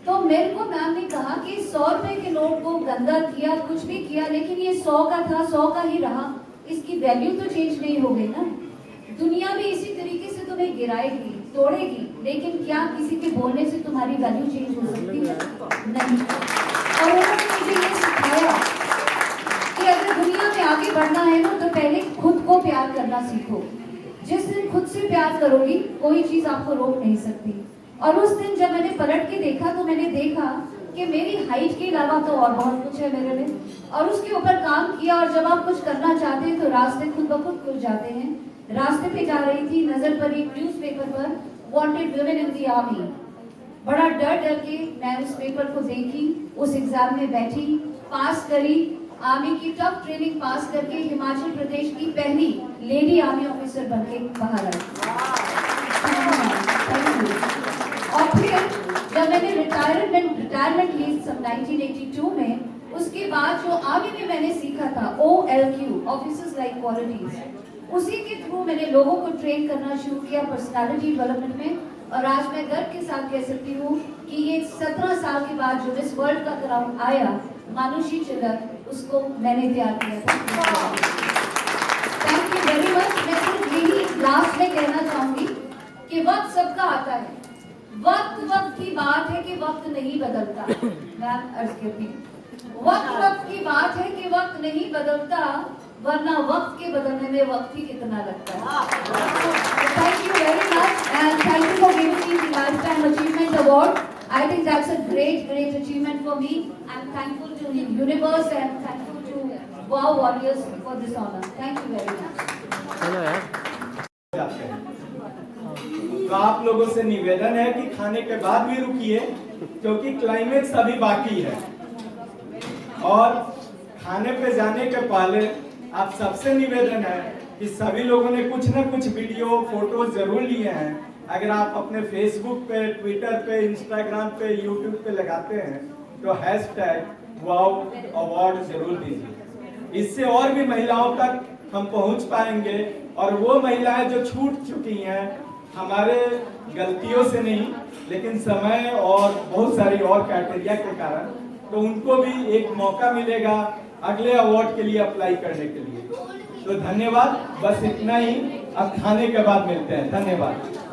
तो मेरे को मैम ने कहा कि 100 रुपए के नोट को गंदा किया, कुछ भी किया, लेकिन ये 100 का था, 100 का ही रहा, इसकी वैल्यू तो चेंज नहीं हो गई ना। दुनिया भी इसी तरीके से तुम्हें गिराएगी, तोड़ेगी, लेकिन क्या किसी के बोलने से तुम्हारी वैल्यू चेंज हो सकती है? नहीं। और उन्होंने मुझे ये सिखाया कि अगर दुनिया में आगे बढ़ना है ना, तो पहले खुद को प्यार करना सीखो। जिस दिन खुद से प्यार करोगी, कोई चीज आपको रोक नहीं सकती। और उस दिन जब मैंने पलट के देखा तो मैंने देखा कि मेरी हाइट के अलावा तो और बहुत कुछ है मेरे में, और उसके ऊपर काम किया। और जब आप कुछ करना चाहते हैं तो रास्ते खुद ब खुद खुल जाते हैं। रास्ते पे जा रही थी, नजर पड़ी न्यूज़पेपर पर, wanted women in the army. बड़ा डर डर के मैं उस पेपर को देखी, उस एग्जाम में बैठी, पास करी, आर्मी की टफ ट्रेनिंग पास करके हिमाचल प्रदेश की पहली लेडी आर्मी ऑफिसर बन के बाहर आई। और फिर जब मैंने रिटायरमेंट ली सन 1982 में, उसके बाद जो आर्मी में मैंने सीखा था OLQ, ऑफिसर्स लाइक क्वालिटीज, उसी के थ्रू मैंने लोगों को ट्रेन करना शुरू किया पर्सनालिटी डेवलपमेंट में। और आज मैं गर्व के साथ कह सकती हूँ कि ये 17 साल के बाद जो मिस वर्ल्ड का क्राउन आया, मानुषी चिलक, उसको मैंने तैयार किया था। Thank you very much. मैं सिर्फ यही लास्ट में कहना चाहूंगी कि वक्त सबका आता है, वक्त की बात है कि वक्त नहीं बदलता। मैं अर्ज करती हूँ, वक्त की बात है कि वक्त नहीं बदलता, वरना वक्त के बदलने में वक्त ही कितना लगता है। Thank you very much and thank you for giving me the lifetime achievement award. I think that's a great achievement for me. I'm thankful to the universe and thankful to Wow Warriors for this honor. Thank you very much. चलो यार। तो आप लोगों से निवेदन है कि खाने के बाद भी रुकिए, क्योंकि क्लाइमेक्स अभी बाकी है। और खाने पे जाने के पहले आप सबसे निवेदन है कि सभी लोगों ने कुछ न कुछ वीडियो, फोटो जरूर लिए हैं। अगर आप अपने फेसबुक पे, ट्विटर पे, इंस्टाग्राम पे, यूट्यूब पे लगाते हैं तो #WOW अवार्ड जरूर दीजिए। इससे और भी महिलाओं तक हम पहुंच पाएंगे। और वो महिलाएं जो छूट चुकी हैं हमारे गलतियों से नहीं, लेकिन समय और बहुत सारी और क्राइटेरिया के कारण, तो उनको भी एक मौका मिलेगा अगले अवार्ड के लिए अप्लाई करने के लिए। तो धन्यवाद, बस इतना ही। अब खाने के बाद मिलते हैं। धन्यवाद।